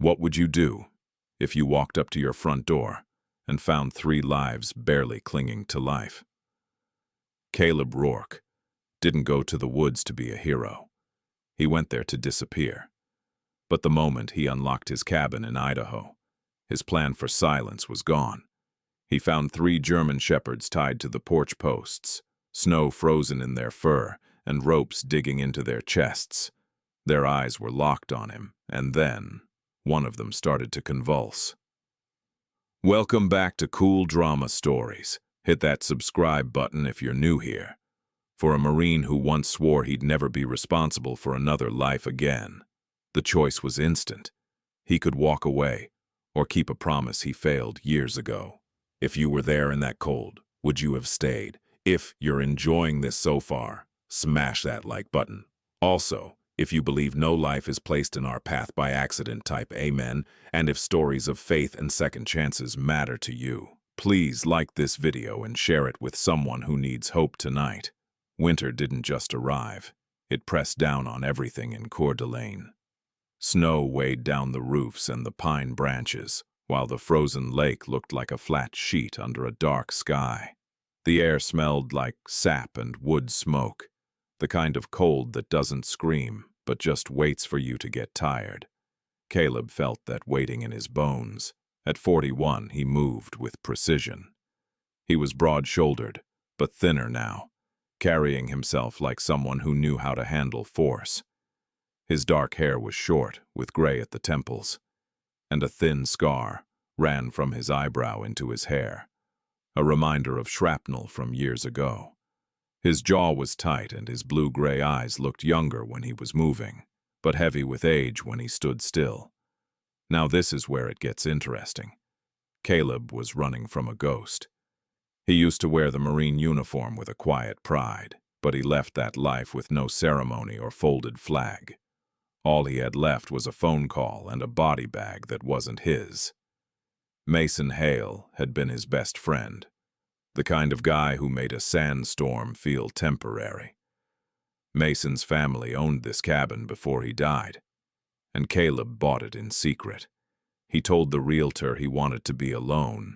What would you do if you walked up to your front door and found 3 lives barely clinging to life? Caleb Rourke didn't go to the woods to be a hero. He went there to disappear. But the moment he unlocked his cabin in Idaho, his plan for silence was gone. He found 3 German shepherds tied to the porch posts, snow frozen in their fur and ropes digging into their chests. Their eyes were locked on him, and then one of them started to convulse. Welcome back to Cool Drama Stories. Hit that subscribe button if you're new here. For a Marine who once swore he'd never be responsible for another life again, the choice was instant. He could walk away or keep a promise he failed years ago. If you were there in that cold, would you have stayed? If you're enjoying this so far, smash that like button. Also, if you believe no life is placed in our path by accident, type amen, and if stories of faith and second chances matter to you, please like this video and share it with someone who needs hope tonight. Winter didn't just arrive. It pressed down on everything in Coeur d'Alene. Snow weighed down the roofs and the pine branches, while the frozen lake looked like a flat sheet under a dark sky. The air smelled like sap and wood smoke, the kind of cold that doesn't scream, but just waits for you to get tired. Caleb felt that waiting in his bones. At 41, he moved with precision. He was broad-shouldered, but thinner now, carrying himself like someone who knew how to handle force. His dark hair was short, with gray at the temples, and a thin scar ran from his eyebrow into his hair, a reminder of shrapnel from years ago. His jaw was tight and his blue-gray eyes looked younger when he was moving, but heavy with age when he stood still. Now this is where it gets interesting. Caleb was running from a ghost. He used to wear the Marine uniform with a quiet pride, but he left that life with no ceremony or folded flag. All he had left was a phone call and a body bag that wasn't his. Mason Hale had been his best friend, the kind of guy who made a sandstorm feel temporary. Mason's family owned this cabin before he died, and Caleb bought it in secret. He told the realtor he wanted to be alone,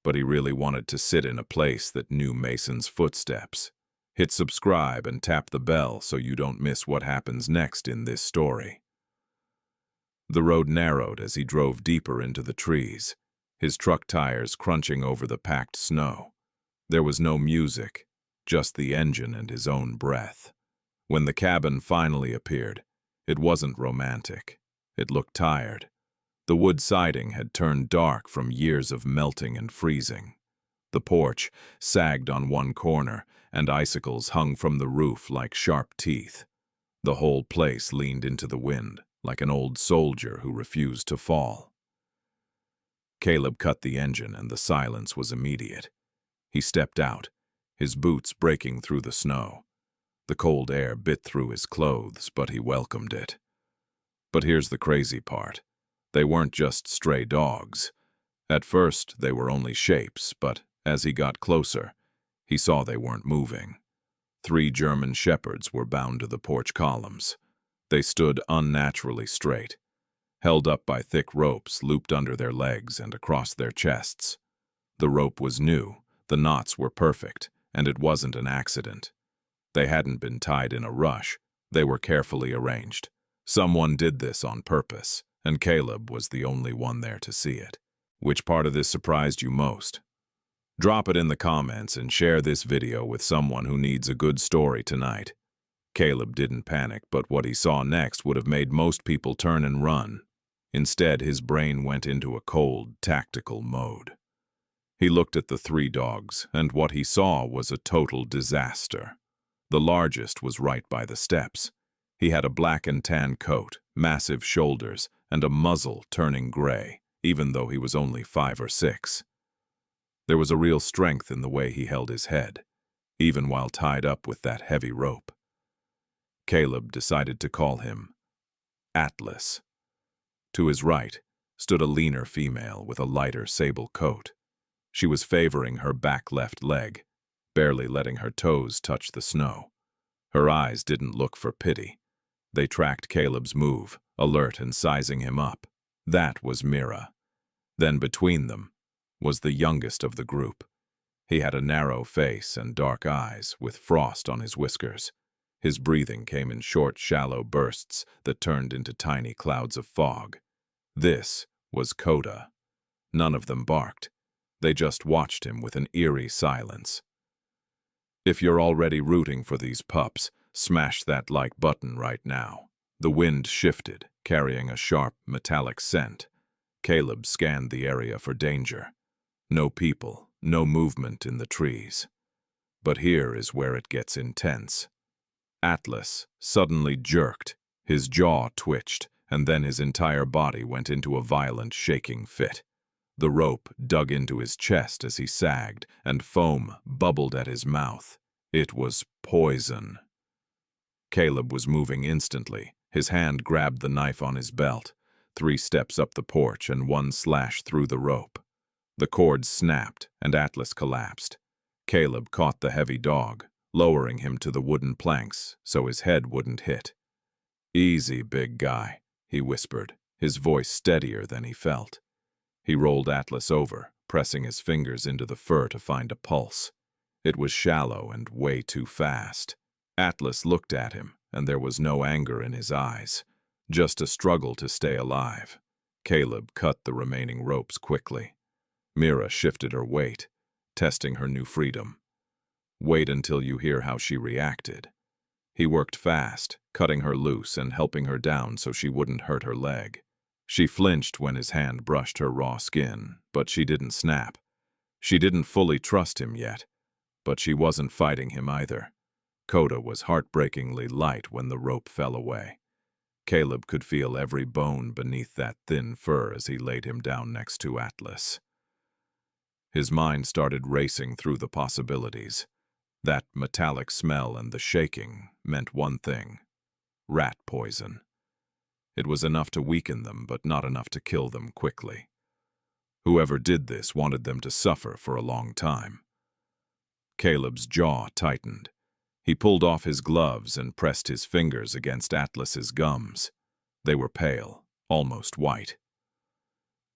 but he really wanted to sit in a place that knew Mason's footsteps. Hit subscribe and tap the bell so you don't miss what happens next in this story. The road narrowed as he drove deeper into the trees, his truck tires crunching over the packed snow. There was no music, just the engine and his own breath. When the cabin finally appeared, it wasn't romantic. It looked tired. The wood siding had turned dark from years of melting and freezing. The porch sagged on one corner, and icicles hung from the roof like sharp teeth. The whole place leaned into the wind, like an old soldier who refused to fall. Caleb cut the engine, and the silence was immediate. He stepped out, his boots breaking through the snow. The cold air bit through his clothes, but he welcomed it. But here's the crazy part. They weren't just stray dogs. At first, they were only shapes, but as he got closer, he saw they weren't moving. 3 German shepherds were bound to the porch columns. They stood unnaturally straight, held up by thick ropes looped under their legs and across their chests. The rope was new, the knots were perfect, and it wasn't an accident. They hadn't been tied in a rush. They were carefully arranged. Someone did this on purpose, and Caleb was the only one there to see it. Which part of this surprised you most? Drop it in the comments and share this video with someone who needs a good story tonight. Caleb didn't panic, but what he saw next would have made most people turn and run. Instead, his brain went into a cold, tactical mode. He looked at the 3 dogs, and what he saw was a total disaster. The largest was right by the steps. He had a black and tan coat, massive shoulders, and a muzzle turning gray, even though he was only 5 or 6. There was a real strength in the way he held his head, even while tied up with that heavy rope. Caleb decided to call him Atlas. To his right stood a leaner female with a lighter sable coat. She was favoring her back left leg, barely letting her toes touch the snow. Her eyes didn't look for pity. They tracked Caleb's move, alert and sizing him up. That was Mira. Then between them was the youngest of the group. He had a narrow face and dark eyes, with frost on his whiskers. His breathing came in short, shallow bursts that turned into tiny clouds of fog. This was Coda. None of them barked. They just watched him with an eerie silence. If you're already rooting for these pups, smash that like button right now. The wind shifted, carrying a sharp, metallic scent. Caleb scanned the area for danger. No people, no movement in the trees. But here is where it gets intense. Atlas suddenly jerked. His jaw twitched, and then his entire body went into a violent shaking fit. The rope dug into his chest as he sagged, and foam bubbled at his mouth. It was poison. Caleb was moving instantly. His hand grabbed the knife on his belt. 3 steps up the porch and 1 slash through the rope. The cord snapped, and Atlas collapsed. Caleb caught the heavy dog, lowering him to the wooden planks so his head wouldn't hit. "Easy, big guy," he whispered, his voice steadier than he felt. He rolled Atlas over, pressing his fingers into the fur to find a pulse. It was shallow and way too fast. Atlas looked at him, and there was no anger in his eyes, just a struggle to stay alive. Caleb cut the remaining ropes quickly. Mira shifted her weight, testing her new freedom. Wait until you hear how she reacted. He worked fast, cutting her loose and helping her down so she wouldn't hurt her leg. She flinched when his hand brushed her raw skin, but she didn't snap. She didn't fully trust him yet, but she wasn't fighting him either. Coda was heartbreakingly light when the rope fell away. Caleb could feel every bone beneath that thin fur as he laid him down next to Atlas. His mind started racing through the possibilities. That metallic smell and the shaking meant one thing: rat poison. It was enough to weaken them, but not enough to kill them quickly. Whoever did this wanted them to suffer for a long time. Caleb's jaw tightened. He pulled off his gloves and pressed his fingers against Atlas's gums. They were pale, almost white.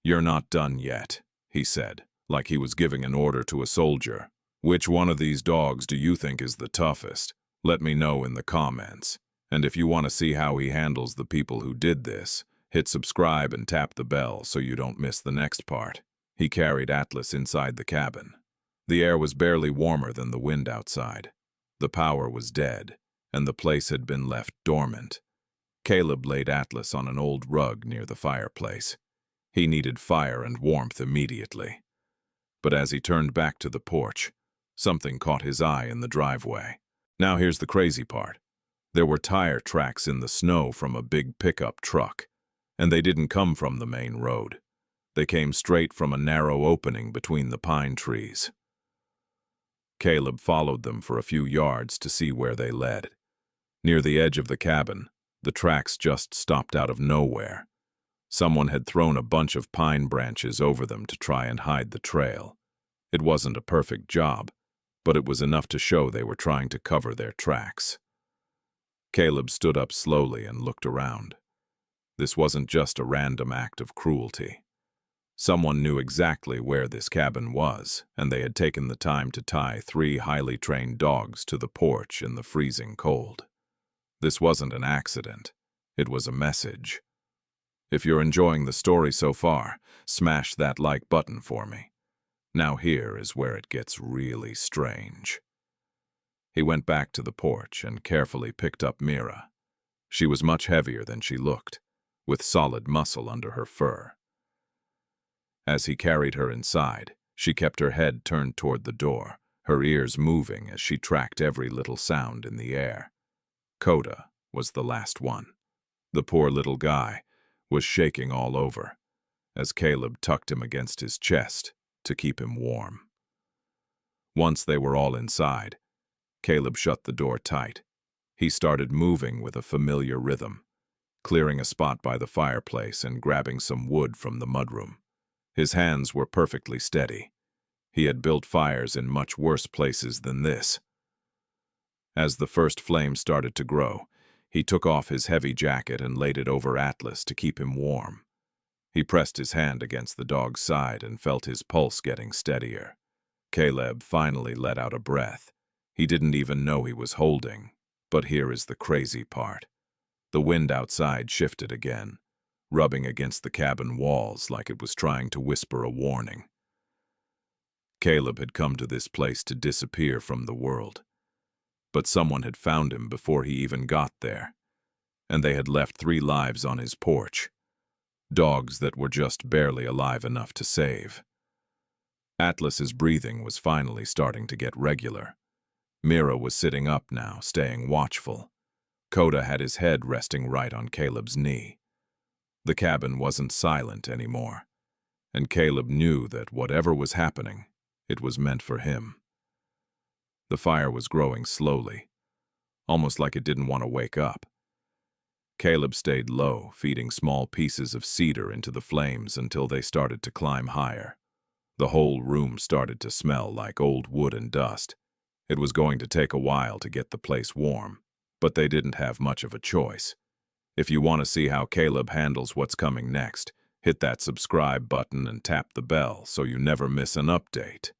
"You're not done yet," he said, like he was giving an order to a soldier. "Which one of these dogs do you think is the toughest? Let me know in the comments. And if you want to see how he handles the people who did this, hit subscribe and tap the bell so you don't miss the next part." He carried Atlas inside the cabin. The air was barely warmer than the wind outside. The power was dead, and the place had been left dormant. Caleb laid Atlas on an old rug near the fireplace. He needed fire and warmth immediately. But as he turned back to the porch, something caught his eye in the driveway. Now here's the crazy part. There were tire tracks in the snow from a big pickup truck, and they didn't come from the main road. They came straight from a narrow opening between the pine trees. Caleb followed them for a few yards to see where they led. Near the edge of the cabin, the tracks just stopped out of nowhere. Someone had thrown a bunch of pine branches over them to try and hide the trail. It wasn't a perfect job, but it was enough to show they were trying to cover their tracks. Caleb stood up slowly and looked around. This wasn't just a random act of cruelty. Someone knew exactly where this cabin was, and they had taken the time to tie 3 highly trained dogs to the porch in the freezing cold. This wasn't an accident. It was a message. If you're enjoying the story so far, smash that like button for me. Now here is where it gets really strange. He went back to the porch and carefully picked up Mira. She was much heavier than she looked, with solid muscle under her fur. As he carried her inside, she kept her head turned toward the door, her ears moving as she tracked every little sound in the air. Coda was the last one. The poor little guy was shaking all over, as Caleb tucked him against his chest to keep him warm. Once they were all inside, Caleb shut the door tight. He started moving with a familiar rhythm, clearing a spot by the fireplace and grabbing some wood from the mudroom. His hands were perfectly steady. He had built fires in much worse places than this. As the first flame started to grow, he took off his heavy jacket and laid it over Atlas to keep him warm. He pressed his hand against the dog's side and felt his pulse getting steadier. Caleb finally let out a breath. He didn't even know he was holding. But here is the crazy part. The wind outside shifted again, rubbing against the cabin walls like it was trying to whisper a warning. Caleb had come to this place to disappear from the world. But someone had found him before he even got there, and they had left 3 lives on his porch. Dogs that were just barely alive enough to save. Atlas's breathing was finally starting to get regular. Mira was sitting up now, staying watchful. Coda had his head resting right on Caleb's knee. The cabin wasn't silent anymore, and Caleb knew that whatever was happening, it was meant for him. The fire was growing slowly, almost like it didn't want to wake up. Caleb stayed low, feeding small pieces of cedar into the flames until they started to climb higher. The whole room started to smell like old wood and dust. It was going to take a while to get the place warm, but they didn't have much of a choice. If you want to see how Caleb handles what's coming next, hit that subscribe button and tap the bell so you never miss an update.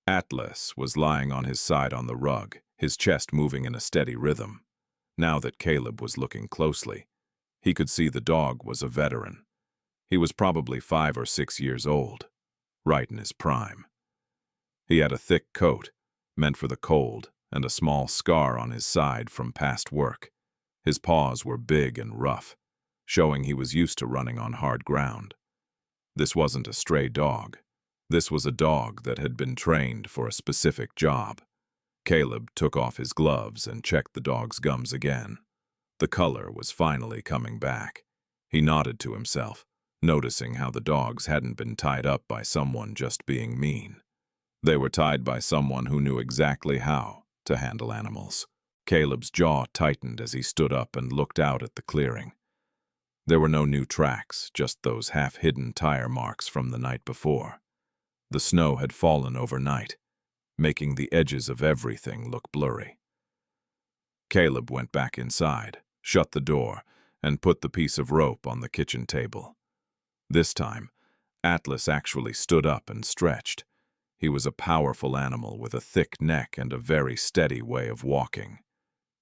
Atlas was lying on his side on the rug, his chest moving in a steady rhythm. Now that Caleb was looking closely, he could see the dog was a veteran. He was probably 5 or 6 years old, right in his prime. He had a thick coat, meant for the cold, and a small scar on his side from past work. His paws were big and rough, showing he was used to running on hard ground. This wasn't a stray dog. This was a dog that had been trained for a specific job. Caleb took off his gloves and checked the dog's gums again. The color was finally coming back. He nodded to himself, noticing how the dogs hadn't been tied up by someone just being mean. They were tied by someone who knew exactly how to handle animals. Caleb's jaw tightened as he stood up and looked out at the clearing. There were no new tracks, just those half-hidden tire marks from the night before. The snow had fallen overnight, making the edges of everything look blurry. Caleb went back inside, shut the door, and put the piece of rope on the kitchen table. This time, Atlas actually stood up and stretched. He was a powerful animal with a thick neck and a very steady way of walking.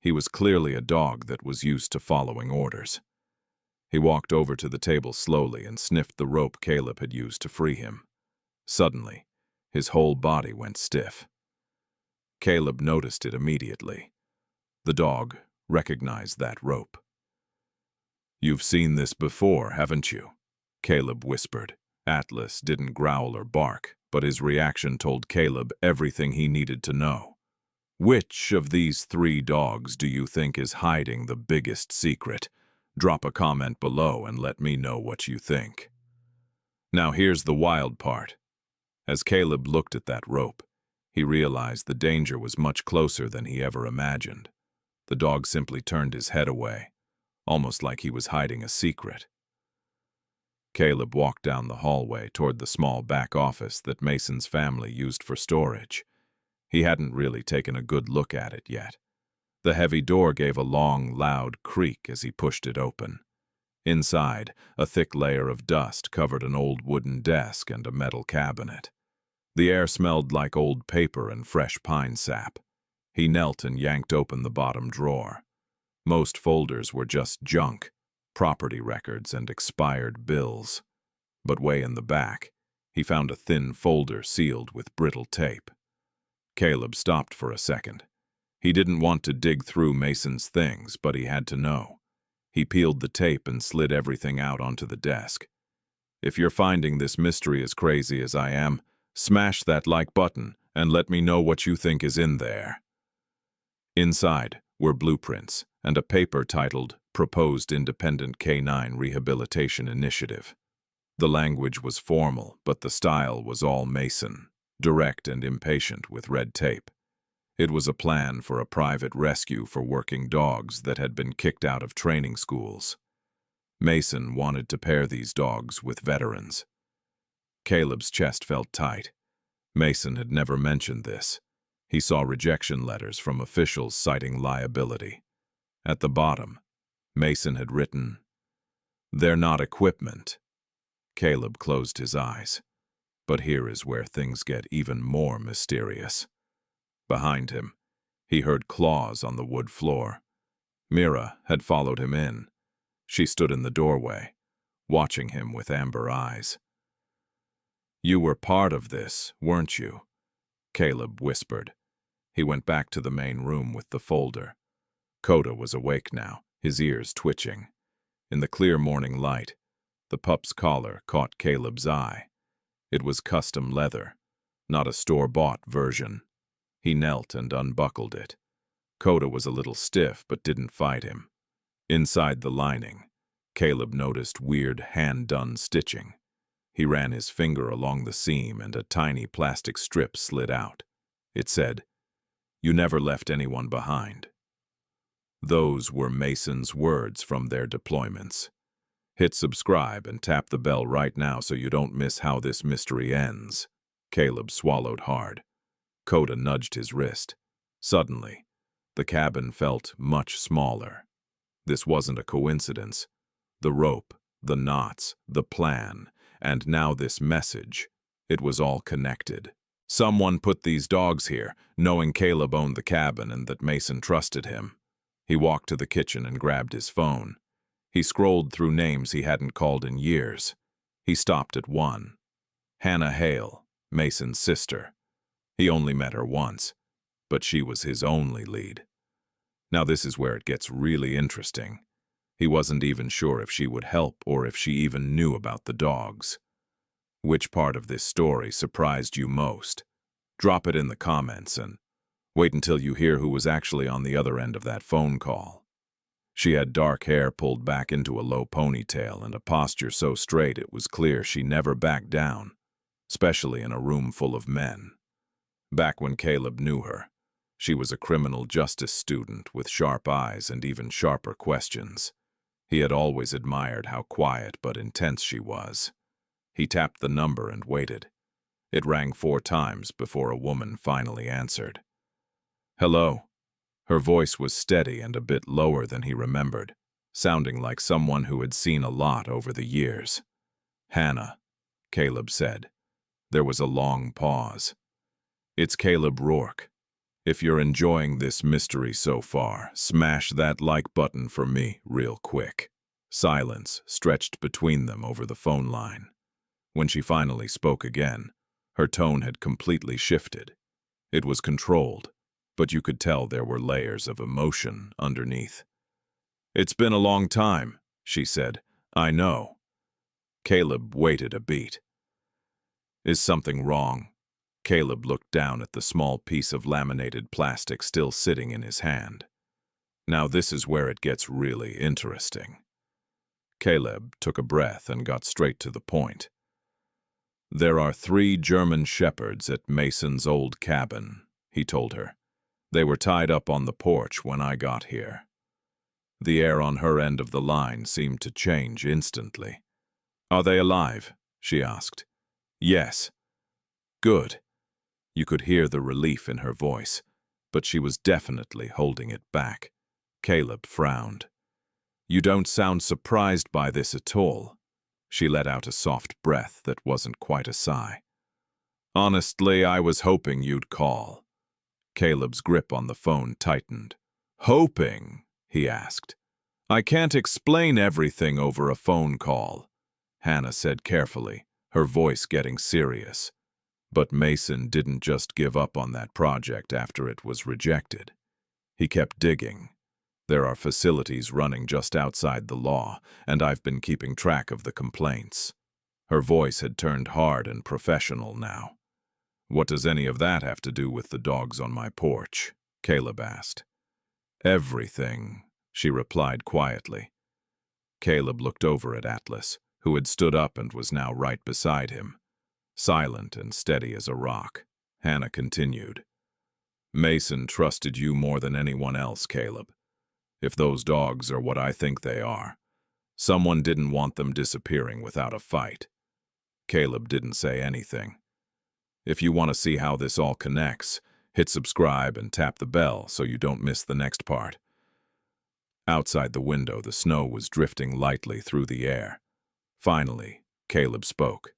He was clearly a dog that was used to following orders. He walked over to the table slowly and sniffed the rope Caleb had used to free him. Suddenly, his whole body went stiff. Caleb noticed it immediately. The dog recognized that rope. "You've seen this before, haven't you?" Caleb whispered. Atlas didn't growl or bark, but his reaction told Caleb everything he needed to know. Which of these 3 dogs do you think is hiding the biggest secret? Drop a comment below and let me know what you think. Now here's the wild part. As Caleb looked at that rope, he realized the danger was much closer than he ever imagined. The dog simply turned his head away, almost like he was hiding a secret. Caleb walked down the hallway toward the small back office that Mason's family used for storage. He hadn't really taken a good look at it yet. The heavy door gave a long, loud creak as he pushed it open. Inside, a thick layer of dust covered an old wooden desk and a metal cabinet. The air smelled like old paper and fresh pine sap. He knelt and yanked open the bottom drawer. Most folders were just junk, property records and expired bills. But way in the back, he found a thin folder sealed with brittle tape. Caleb stopped for a second. He didn't want to dig through Mason's things, but he had to know. He peeled the tape and slid everything out onto the desk. If you're finding this mystery as crazy as I am, smash that like button and let me know what you think is in there. Inside were blueprints and a paper titled Proposed Independent Canine Rehabilitation Initiative. The language was formal, but the style was all Mason, direct and impatient with red tape. It was a plan for a private rescue for working dogs that had been kicked out of training schools. Mason wanted to pair these dogs with veterans. Caleb's chest felt tight. Mason had never mentioned this. He saw rejection letters from officials citing liability. At the bottom, Mason had written, "They're not equipment, Caleb closed his eyes. But here is where things get even more mysterious. Behind him, he heard claws on the wood floor. Mira had followed him in. She stood in the doorway, watching him with amber eyes. "You were part of this, weren't you?" Caleb whispered. He went back to the main room with the folder. Coda was awake now, his ears twitching. In the clear morning light, the pup's collar caught Caleb's eye. It was custom leather, not a store-bought version. He knelt and unbuckled it. Coda was a little stiff but didn't fight him. Inside the lining, Caleb noticed weird hand-done stitching. He ran his finger along the seam and a tiny plastic strip slid out. It said, "You never left anyone behind." Those were Mason's words from their deployments. Hit subscribe and tap the bell right now so you don't miss how this mystery ends. Caleb swallowed hard. Coda nudged his wrist. Suddenly, the cabin felt much smaller. This wasn't a coincidence. The rope, the knots, the plan, and now this message. It was all connected. Someone put these dogs here, knowing Caleb owned the cabin and that Mason trusted him. He walked to the kitchen and grabbed his phone. He scrolled through names he hadn't called in years. He stopped at one. Hannah Hale, Mason's sister. He only met her once, but she was his only lead. Now this is where it gets really interesting. He wasn't even sure if she would help or if she even knew about the dogs. Which part of this story surprised you most? Drop it in the comments and wait until you hear who was actually on the other end of that phone call. She had dark hair pulled back into a low ponytail and a posture so straight it was clear she never backed down, especially in a room full of men. Back when Caleb knew her, she was a criminal justice student with sharp eyes and even sharper questions. He had always admired how quiet but intense she was. He tapped the number and waited. It rang 4 times before a woman finally answered. "Hello." Her voice was steady and a bit lower than he remembered, sounding like someone who had seen a lot over the years. "Hannah," Caleb said. There was a long pause. "It's Caleb Rourke. If you're enjoying this mystery so far, smash that like button for me real quick." Silence stretched between them over the phone line. When she finally spoke again, her tone had completely shifted. It was controlled, but you could tell there were layers of emotion underneath. "It's been a long time," she said. "I know." Caleb waited a beat. "Is something wrong?" Caleb looked down at the small piece of laminated plastic still sitting in his hand. Now this is where it gets really interesting. Caleb took a breath and got straight to the point. "There are 3 German shepherds at Mason's old cabin," he told her. "They were tied up on the porch when I got here." The air on her end of the line seemed to change instantly. "Are they alive?" she asked. "Yes." "Good." You could hear the relief in her voice, but she was definitely holding it back. Caleb frowned. "You don't sound surprised by this at all." She let out a soft breath that wasn't quite a sigh. "Honestly, I was hoping you'd call." Caleb's grip on the phone tightened. "Hoping?" he asked. "I can't explain everything over a phone call," Hannah said carefully, her voice getting serious. But Mason didn't just give up on that project after it was rejected. He kept digging. "There are facilities running just outside the law, and I've been keeping track of the complaints." Her voice had turned hard and professional now. "What does any of that have to do with the dogs on my porch?" Caleb asked. "Everything," she replied quietly. Caleb looked over at Atlas, who had stood up and was now right beside him. Silent and steady as a rock, Hannah continued. "Mason trusted you more than anyone else, Caleb. If those dogs are what I think they are, someone didn't want them disappearing without a fight." Caleb didn't say anything. If you want to see how this all connects, hit subscribe and tap the bell so you don't miss the next part. Outside the window, the snow was drifting lightly through the air. Finally, Caleb spoke.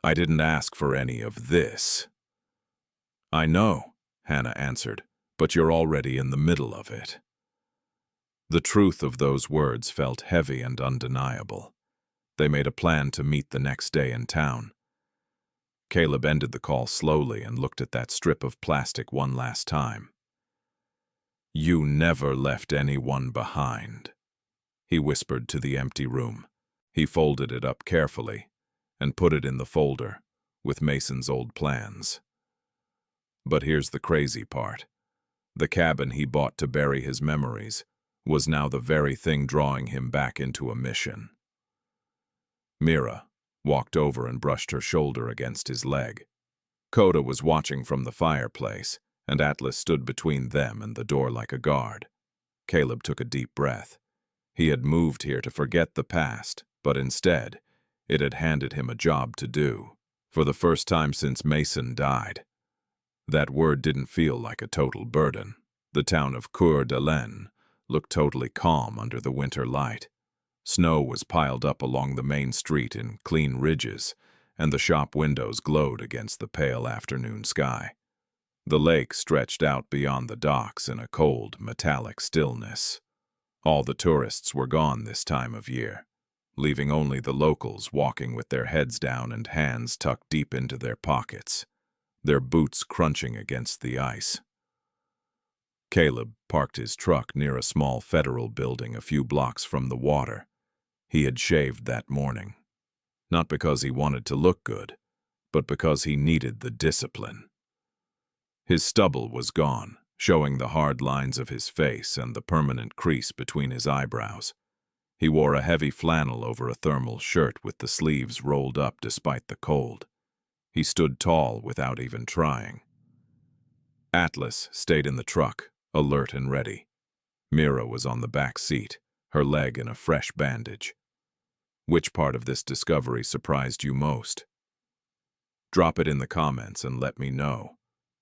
"I didn't ask for any of this." "I know," Hannah answered, "but you're already in the middle of it." The truth of those words felt heavy and undeniable. They made a plan to meet the next day in town. Caleb ended the call slowly and looked at that strip of plastic one last time. "You never left anyone behind," he whispered to the empty room. He folded it up carefully and put it in the folder with Mason's old plans. But here's the crazy part. The cabin he bought to bury his memories was now the very thing drawing him back into a mission. Mira walked over and brushed her shoulder against his leg. Coda was watching from the fireplace, and Atlas stood between them and the door like a guard. Caleb took a deep breath. He had moved here to forget the past, but instead, it had handed him a job to do. For the first time since Mason died, that word didn't feel like a total burden. The town of Coeur d'Alene looked totally calm under the winter light. Snow was piled up along the main street in clean ridges, and the shop windows glowed against the pale afternoon sky. The lake stretched out beyond the docks in a cold, metallic stillness. All the tourists were gone this time of year, leaving only the locals walking with their heads down and hands tucked deep into their pockets, their boots crunching against the ice. Caleb parked his truck near a small federal building a few blocks from the water. He had shaved that morning, not because he wanted to look good, but because he needed the discipline. His stubble was gone, showing the hard lines of his face and the permanent crease between his eyebrows. He wore a heavy flannel over a thermal shirt with the sleeves rolled up despite the cold. He stood tall without even trying. Atlas stayed in the truck, alert and ready. Mira was on the back seat, her leg in a fresh bandage. Which part of this discovery surprised you most? Drop it in the comments and let me know.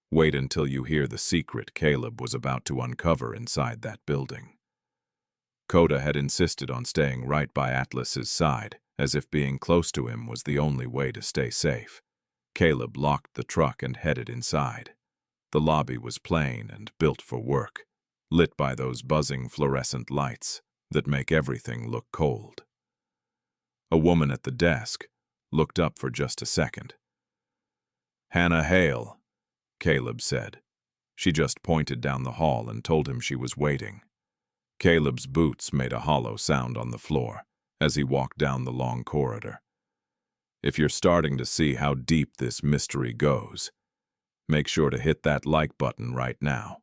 Wait until you hear the secret Caleb was about to uncover inside that building. Coda had insisted on staying right by Atlas's side, as if being close to him was the only way to stay safe. Caleb locked the truck and headed inside. The lobby was plain and built for work, lit by those buzzing fluorescent lights that make everything look cold. A woman at the desk looked up for just a second. "Hannah Hale," Caleb said. She just pointed down the hall and told him she was waiting. Caleb's boots made a hollow sound on the floor as he walked down the long corridor. If you're starting to see how deep this mystery goes, make sure to hit that like button right now.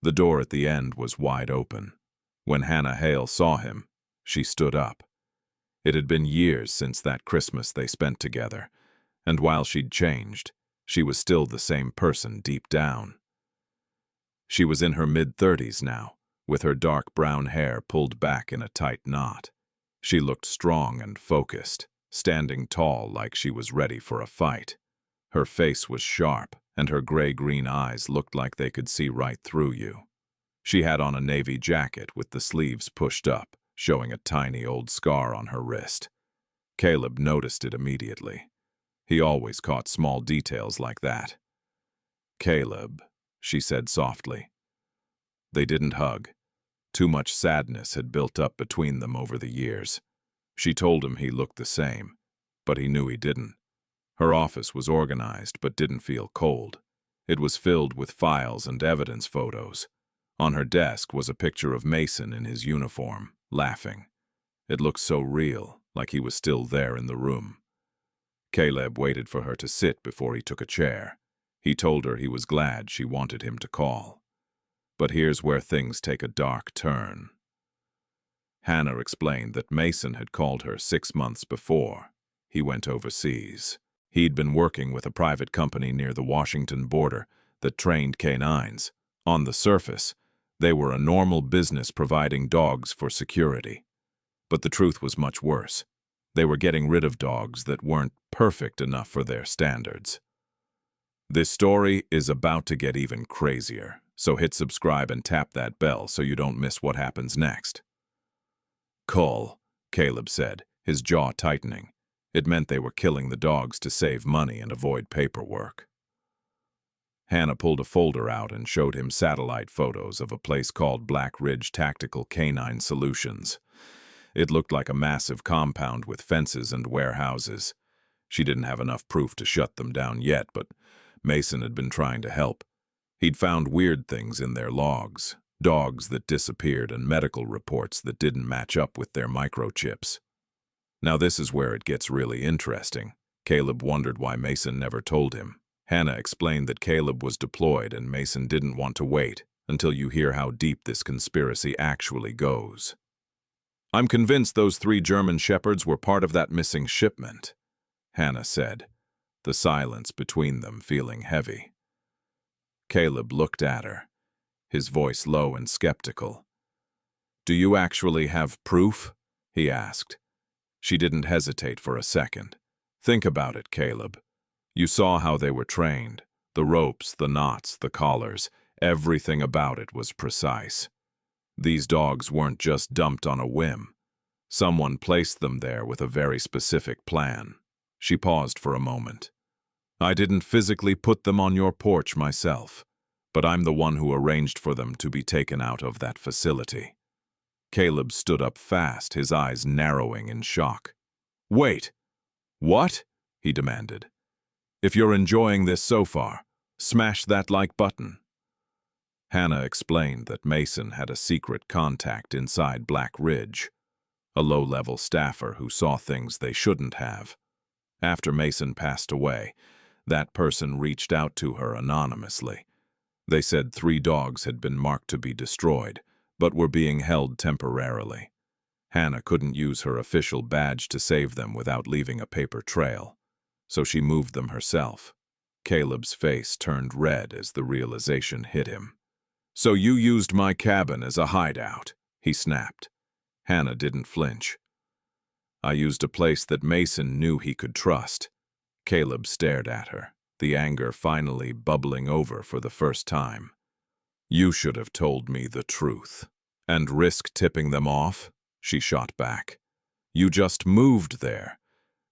The door at the end was wide open. When Hannah Hale saw him, she stood up. It had been years since that Christmas they spent together, and while she'd changed, she was still the same person deep down. She was in her mid-30s now, with her dark brown hair pulled back in a tight knot. She looked strong and focused, standing tall like she was ready for a fight. Her face was sharp, and her gray-green eyes looked like they could see right through you. She had on a navy jacket with the sleeves pushed up, showing a tiny old scar on her wrist. Caleb noticed it immediately. He always caught small details like that. "Caleb," she said softly. They didn't hug. Too much sadness had built up between them over the years. She told him he looked the same, but he knew he didn't. Her office was organized but didn't feel cold. It was filled with files and evidence photos. On her desk was a picture of Mason in his uniform, laughing. It looked so real, like he was still there in the room. Caleb waited for her to sit before he took a chair. He told her he was glad she wanted him to call. But here's where things take a dark turn. Hannah explained that Mason had called her 6 months before he went overseas. He'd been working with a private company near the Washington border that trained canines. On the surface, they were a normal business providing dogs for security. But the truth was much worse. They were getting rid of dogs that weren't perfect enough for their standards. This story is about to get even crazier, so hit subscribe and tap that bell so you don't miss what happens next. "Cool," Caleb said, his jaw tightening. It meant they were killing the dogs to save money and avoid paperwork. Hannah pulled a folder out and showed him satellite photos of a place called Black Ridge Tactical Canine Solutions. It looked like a massive compound with fences and warehouses. She didn't have enough proof to shut them down yet, but Mason had been trying to help. He'd found weird things in their logs, dogs that disappeared and medical reports that didn't match up with their microchips. Now this is where it gets really interesting. Caleb wondered why Mason never told him. Hannah explained that Caleb was deployed and Mason didn't want to wait until you hear how deep this conspiracy actually goes. "I'm convinced those 3 German shepherds were part of that missing shipment," Hannah said, the silence between them feeling heavy. Caleb looked at her, his voice low and skeptical. "Do you actually have proof?" he asked. She didn't hesitate for a second. "Think about it, Caleb. You saw how they were trained. The ropes, the knots, the collars, everything about it was precise. These dogs weren't just dumped on a whim. Someone placed them there with a very specific plan." She paused for a moment. "I didn't physically put them on your porch myself, but I'm the one who arranged for them to be taken out of that facility." Caleb stood up fast, his eyes narrowing in shock. "Wait! What?" he demanded. "If you're enjoying this so far, smash that like button." Hannah explained that Mason had a secret contact inside Black Ridge, a low-level staffer who saw things they shouldn't have. After Mason passed away, that person reached out to her anonymously. They said 3 dogs had been marked to be destroyed, but were being held temporarily. Hannah couldn't use her official badge to save them without leaving a paper trail, so she moved them herself. Caleb's face turned red as the realization hit him. "So you used my cabin as a hideout," he snapped. Hannah didn't flinch. "I used a place that Mason knew he could trust." Caleb stared at her, the anger finally bubbling over for the first time. "You should have told me the truth." "And risk tipping them off?" she shot back. "You just moved there.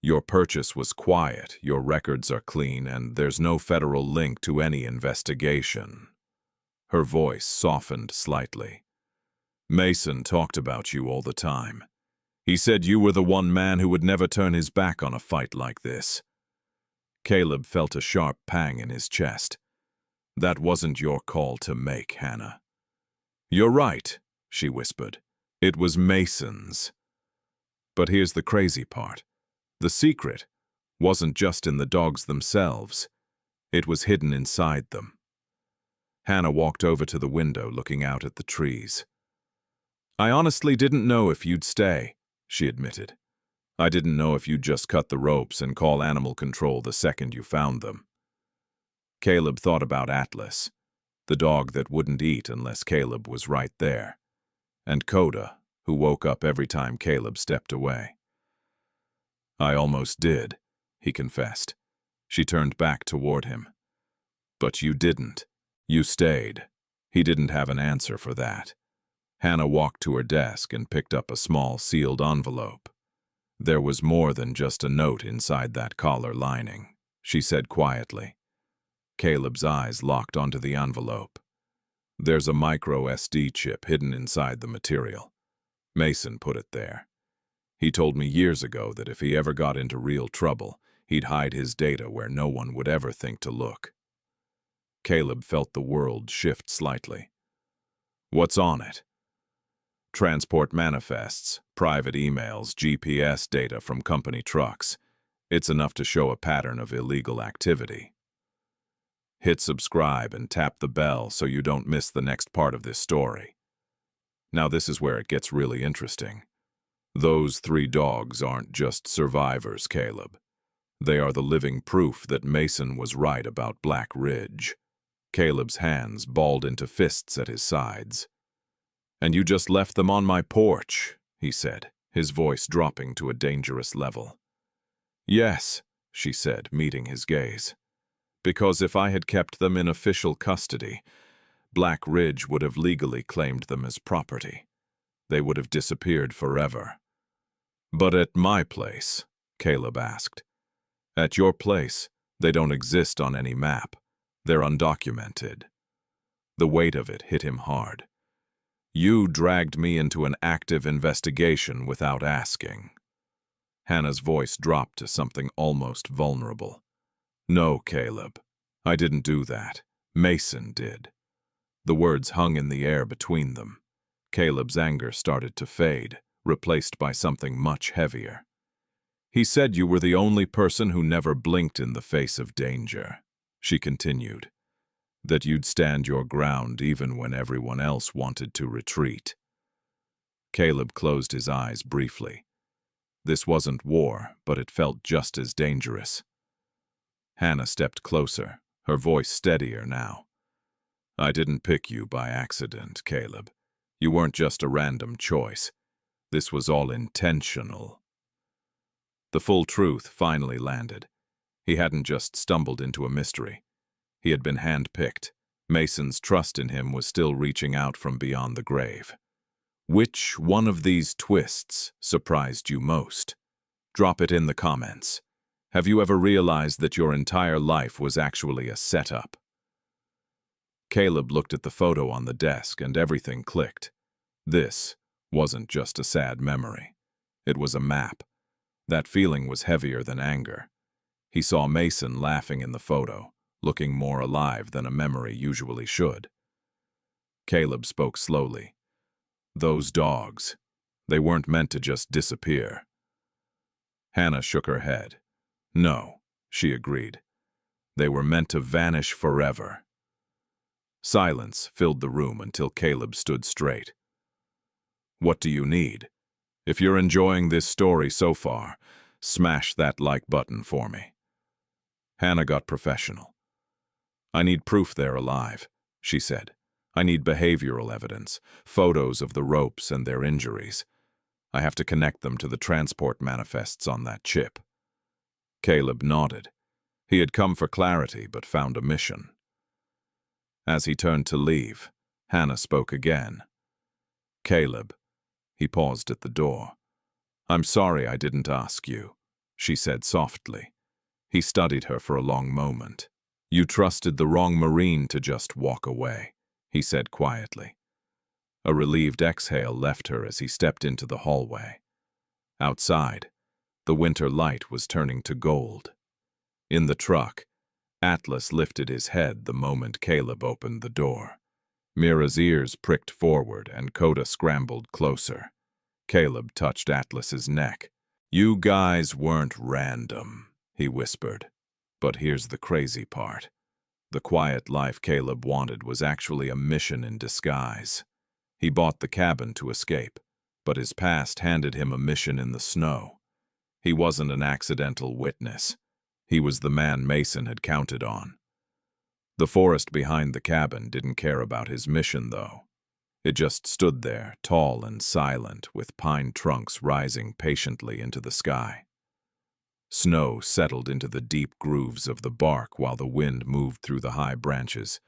Your purchase was quiet, your records are clean, and there's no federal link to any investigation." Her voice softened slightly. "Mason talked about you all the time. He said you were the one man who would never turn his back on a fight like this." Caleb felt a sharp pang in his chest. "That wasn't your call to make, Hannah." "You're right," she whispered. "It was Mason's." But here's the crazy part. The secret wasn't just in the dogs themselves. It was hidden inside them. Hannah walked over to the window, looking out at the trees. "I honestly didn't know if you'd stay," she admitted. "I didn't know if you'd just cut the ropes and call animal control the second you found them." Caleb thought about Atlas, the dog that wouldn't eat unless Caleb was right there, and Coda, who woke up every time Caleb stepped away. "I almost did," he confessed. She turned back toward him. "But you didn't. You stayed." He didn't have an answer for that. Hannah walked to her desk and picked up a small sealed envelope. "There was more than just a note inside that collar lining," she said quietly. Caleb's eyes locked onto the envelope. "There's a micro SD chip hidden inside the material. Mason put it there. He told me years ago that if he ever got into real trouble, he'd hide his data where no one would ever think to look." Caleb felt the world shift slightly. "What's on it?" "Transport manifests, private emails, GPS data from company trucks. It's enough to show a pattern of illegal activity." Hit subscribe and tap the bell so you don't miss the next part of this story. Now this is where it gets really interesting. Those 3 dogs aren't just survivors, Caleb. They are the living proof that Mason was right about Black Ridge. Caleb's hands balled into fists at his sides. "And you just left them on my porch," he said, his voice dropping to a dangerous level. "Yes," she said, meeting his gaze. "Because if I had kept them in official custody, Black Ridge would have legally claimed them as property. They would have disappeared forever." But at my place, Caleb asked. At your place, they don't exist on any map. They're undocumented. The weight of it hit him hard. You dragged me into an active investigation without asking. Hannah's voice dropped to something almost vulnerable. No, Caleb, I didn't do that. Mason did. The words hung in the air between them. Caleb's anger started to fade, replaced by something much heavier. He said you were the only person who never blinked in the face of danger, she continued. That you'd stand your ground even when everyone else wanted to retreat. Caleb closed his eyes briefly. This wasn't war, but it felt just as dangerous. Hannah stepped closer, her voice steadier now. I didn't pick you by accident, Caleb. You weren't just a random choice. This was all intentional. The full truth finally landed. He hadn't just stumbled into a mystery. He had been handpicked. Mason's trust in him was still reaching out from beyond the grave. Which one of these twists surprised you most? Drop it in the comments. Have you ever realized that your entire life was actually a setup? Caleb looked at the photo on the desk and everything clicked. This wasn't just a sad memory. It was a map. That feeling was heavier than anger. He saw Mason laughing in the photo, looking more alive than a memory usually should. Caleb spoke slowly. Those dogs, they weren't meant to just disappear. Hannah shook her head. No, she agreed. They were meant to vanish forever. Silence filled the room until Caleb stood straight. What do you need? If you're enjoying this story so far, smash that like button for me. Hannah got professional. I need proof they're alive, she said. I need behavioral evidence, photos of the ropes and their injuries. I have to connect them to the transport manifests on that chip. Caleb nodded. He had come for clarity but found a mission. As he turned to leave, Hannah spoke again. Caleb. He paused at the door. I'm sorry I didn't ask you, she said softly. He studied her for a long moment. You trusted the wrong Marine to just walk away, he said quietly. A relieved exhale left her as he stepped into the hallway. Outside, the winter light was turning to gold. In the truck, Atlas lifted his head the moment Caleb opened the door. Mira's ears pricked forward and Coda scrambled closer. Caleb touched Atlas's neck. You guys weren't random, he whispered. But here's the crazy part. The quiet life Caleb wanted was actually a mission in disguise. He bought the cabin to escape, but his past handed him a mission in the snow. He wasn't an accidental witness. He was the man Mason had counted on. The forest behind the cabin didn't care about his mission, though. It just stood there, tall and silent, with pine trunks rising patiently into the sky. Snow settled into the deep grooves of the bark while the wind moved through the high branches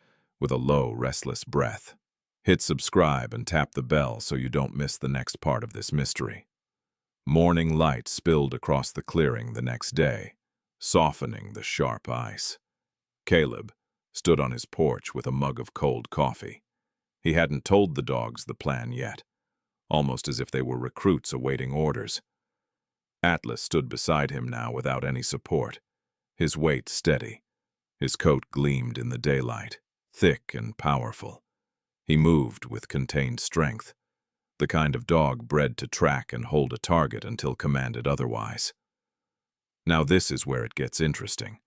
with a low, restless breath. Hit subscribe and tap the bell so you don't miss the next part of this mystery. Morning light spilled across the clearing the next day, softening the sharp ice. Caleb stood on his porch with a mug of cold coffee. He hadn't told the dogs the plan yet, almost as if they were recruits awaiting orders. Atlas stood beside him now without any support, his weight steady. His coat gleamed in the daylight, thick and powerful. He moved with contained strength, the kind of dog bred to track and hold a target until commanded otherwise. Now this is where it gets interesting,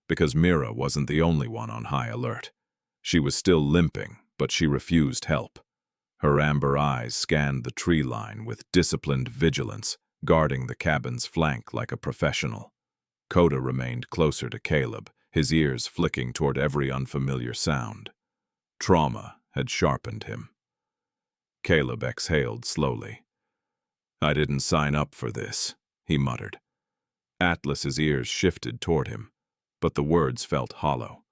because Mira wasn't the only one on high alert. She was still limping, but she refused help. Her amber eyes scanned the tree line with disciplined vigilance, guarding the cabin's flank like a professional. Coda remained closer to Caleb, his ears flicking toward every unfamiliar sound. Trauma had sharpened him. Caleb exhaled slowly. I didn't sign up for this, he muttered. Atlas's ears shifted toward him, but the words felt hollow.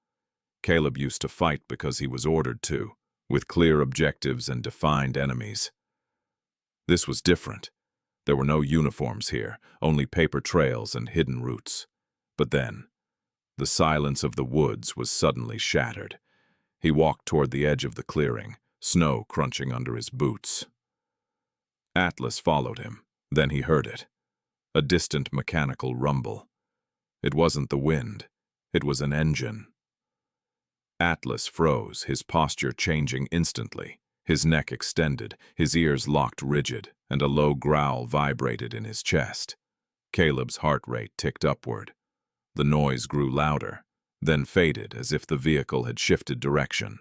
Caleb used to fight because he was ordered to, with clear objectives and defined enemies. This was different. There were no uniforms here, only paper trails and hidden routes. But then, the silence of the woods was suddenly shattered. He walked toward the edge of the clearing, snow crunching under his boots. Atlas followed him. Then he heard it. A distant mechanical rumble. It wasn't the wind. It was an engine. Atlas froze, his posture changing instantly. His neck extended, his ears locked rigid, and a low growl vibrated in his chest. Caleb's heart rate ticked upward. The noise grew louder, then faded as if the vehicle had shifted direction.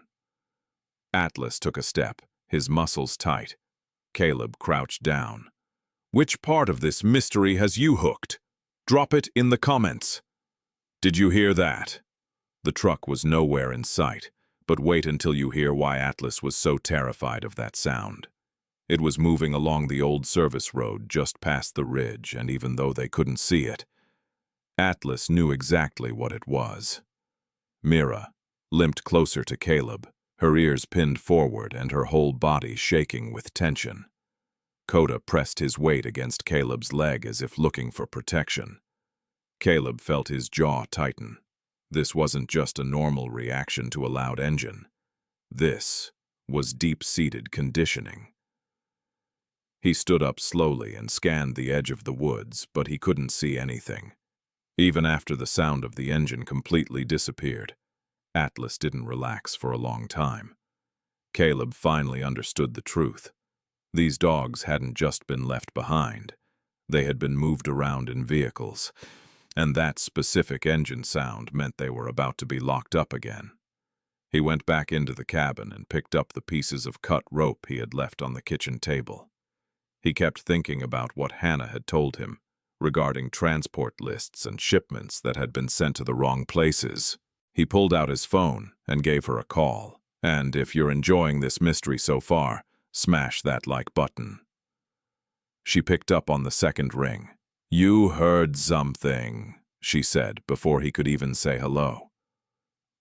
Atlas took a step, his muscles tight. Caleb crouched down. Which part of this mystery has you hooked? Drop it in the comments. Did you hear that? The truck was nowhere in sight, but wait until you hear why Atlas was so terrified of that sound. It was moving along the old service road just past the ridge, and even though they couldn't see it, Atlas knew exactly what it was. Mira limped closer to Caleb, her ears pinned forward and her whole body shaking with tension. Coda pressed his weight against Caleb's leg as if looking for protection. Caleb felt his jaw tighten. This wasn't just a normal reaction to a loud engine. This was deep-seated conditioning. He stood up slowly and scanned the edge of the woods, but he couldn't see anything. Even after the sound of the engine completely disappeared, Atlas didn't relax for a long time. Caleb finally understood the truth. These dogs hadn't just been left behind. They had been moved around in vehicles, and that specific engine sound meant they were about to be locked up again. He went back into the cabin and picked up the pieces of cut rope he had left on the kitchen table. He kept thinking about what Hannah had told him regarding transport lists and shipments that had been sent to the wrong places. He pulled out his phone and gave her a call. And if you're enjoying this mystery so far, smash that like button. She picked up on the second ring. You heard something, she said before he could even say hello.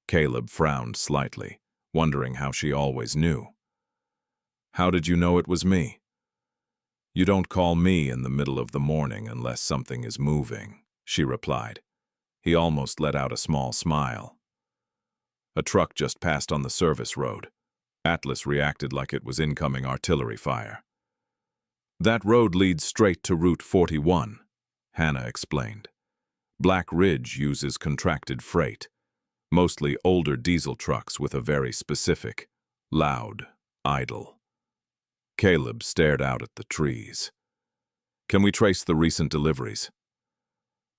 Caleb frowned slightly, wondering how she always knew. How did you know it was me? You don't call me in the middle of the morning unless something is moving, she replied. He almost let out a small smile. A truck just passed on the service road. Atlas reacted like it was incoming artillery fire. That road leads straight to Route 41, Hannah explained. Black Ridge uses contracted freight, mostly older diesel trucks with a very specific, loud idle. Caleb stared out at the trees. Can we trace the recent deliveries?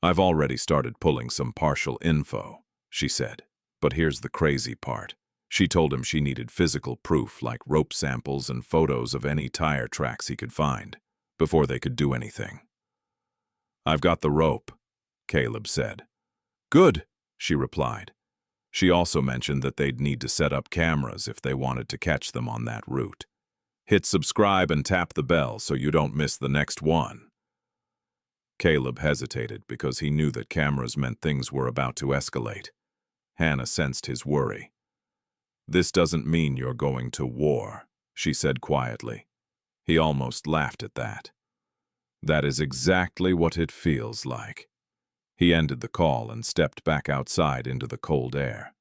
I've already started pulling some partial info, she said. But here's the crazy part. She told him she needed physical proof like rope samples and photos of any tire tracks he could find, before they could do anything. I've got the rope, Caleb said. Good, she replied. She also mentioned that they'd need to set up cameras if they wanted to catch them on that route. Hit subscribe and tap the bell so you don't miss the next one. Caleb hesitated because he knew that cameras meant things were about to escalate. Hannah sensed his worry. This doesn't mean you're going to war, she said quietly. He almost laughed at that. That is exactly what it feels like. He ended the call and stepped back outside into the cold air.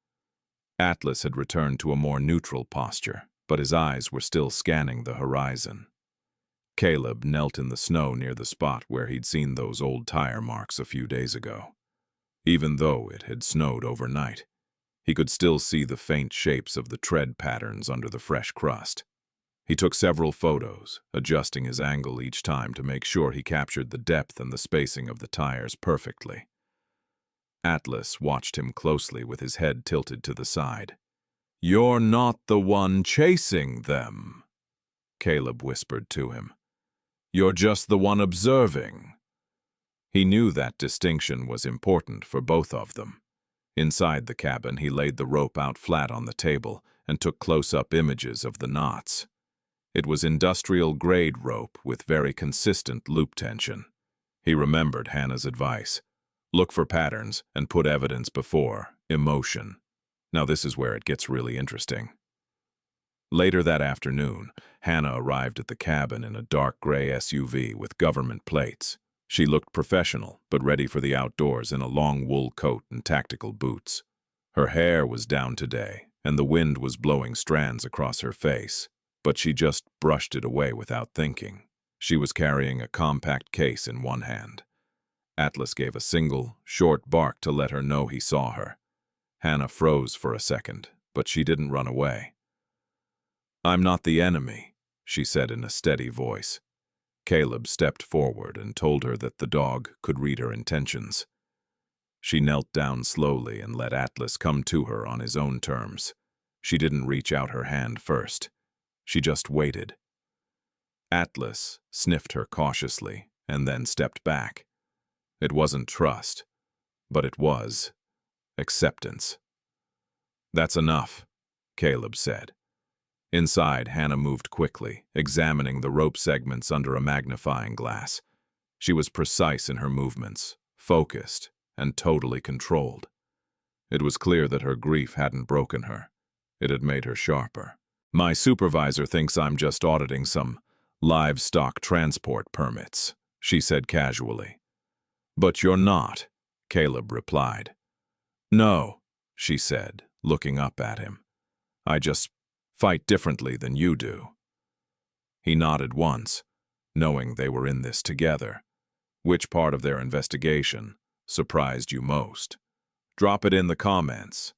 Atlas had returned to a more neutral posture, but his eyes were still scanning the horizon. Caleb knelt in the snow near the spot where he'd seen those old tire marks a few days ago. Even though it had snowed overnight, he could still see the faint shapes of the tread patterns under the fresh crust. He took several photos, adjusting his angle each time to make sure he captured the depth and the spacing of the tires perfectly. Atlas watched him closely with his head tilted to the side. You're not the one chasing them, Caleb whispered to him. You're just the one observing. He knew that distinction was important for both of them. Inside the cabin, he laid the rope out flat on the table and took close-up images of the knots. It was industrial-grade rope with very consistent loop tension. He remembered Hannah's advice. Look for patterns and put evidence before emotion. Now this is where it gets really interesting. Later that afternoon, Hannah arrived at the cabin in a dark gray SUV with government plates. She looked professional, but ready for the outdoors in a long wool coat and tactical boots. Her hair was down today, and the wind was blowing strands across her face, but she just brushed it away without thinking. She was carrying a compact case in one hand. Atlas gave a single, short bark to let her know he saw her. Hannah froze for a second, but she didn't run away. "I'm not the enemy," she said in a steady voice. Caleb stepped forward and told her that the dog could read her intentions. She knelt down slowly and let Atlas come to her on his own terms. She didn't reach out her hand first. She just waited. Atlas sniffed her cautiously and then stepped back. It wasn't trust, but it was acceptance. "That's enough," Caleb said. Inside, Hannah moved quickly, examining the rope segments under a magnifying glass. She was precise in her movements, focused, and totally controlled. It was clear that her grief hadn't broken her. It had made her sharper. "My supervisor thinks I'm just auditing some livestock transport permits," she said casually. "But you're not," Caleb replied. "No," she said, looking up at him. "I just fight differently than you do." He nodded once, knowing they were in this together. "Which part of their investigation surprised you most? Drop it in the comments.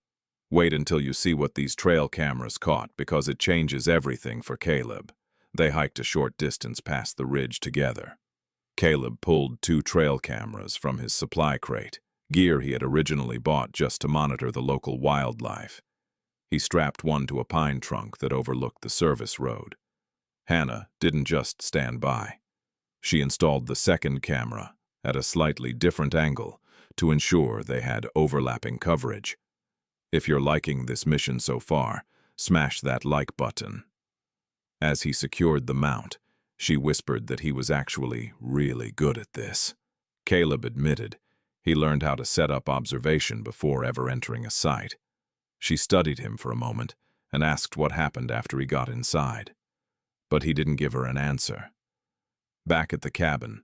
Wait until you see what these trail cameras caught, because it changes everything for Caleb." They hiked a short distance past the ridge together. Caleb pulled 2 trail cameras from his supply crate, gear he had originally bought just to monitor the local wildlife. He strapped one to a pine trunk that overlooked the service road. Hannah didn't just stand by. She installed the second camera at a slightly different angle to ensure they had overlapping coverage. If you're liking this mission so far, smash that like button. As he secured the mount, she whispered that he was actually really good at this. Caleb admitted he learned how to set up observation before ever entering a site. She studied him for a moment and asked what happened after he got inside. But he didn't give her an answer. Back at the cabin,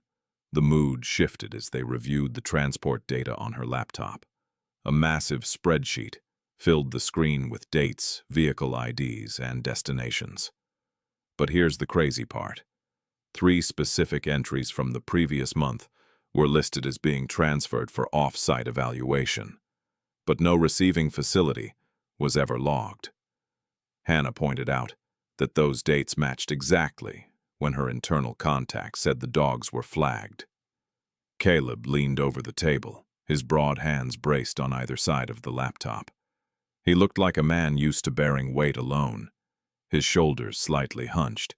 the mood shifted as they reviewed the transport data on her laptop. A massive spreadsheet filled the screen with dates, vehicle IDs, and destinations. But here's the crazy part. 3 specific entries from the previous month were listed as being transferred for off-site evaluation, but no receiving facility was ever logged. Hannah pointed out that those dates matched exactly when her internal contact said the dogs were flagged. Caleb leaned over the table, his broad hands braced on either side of the laptop. He looked like a man used to bearing weight alone, his shoulders slightly hunched.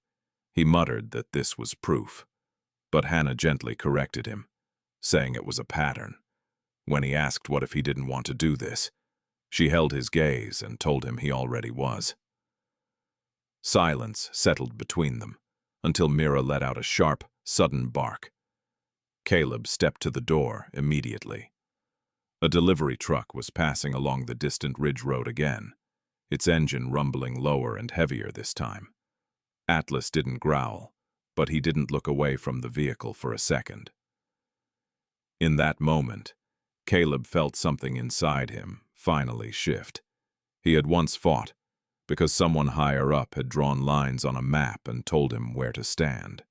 He muttered that this was proof, but Hannah gently corrected him, saying it was a pattern. When he asked what if he didn't want to do this, she held his gaze and told him he already was. Silence settled between them, until Mira let out a sharp, sudden bark. Caleb stepped to the door immediately. A delivery truck was passing along the distant ridge road again, its engine rumbling lower and heavier this time. Atlas didn't growl, but he didn't look away from the vehicle for a second. In that moment, Caleb felt something inside him finally shift. He had once fought because someone higher up had drawn lines on a map and told him where to stand.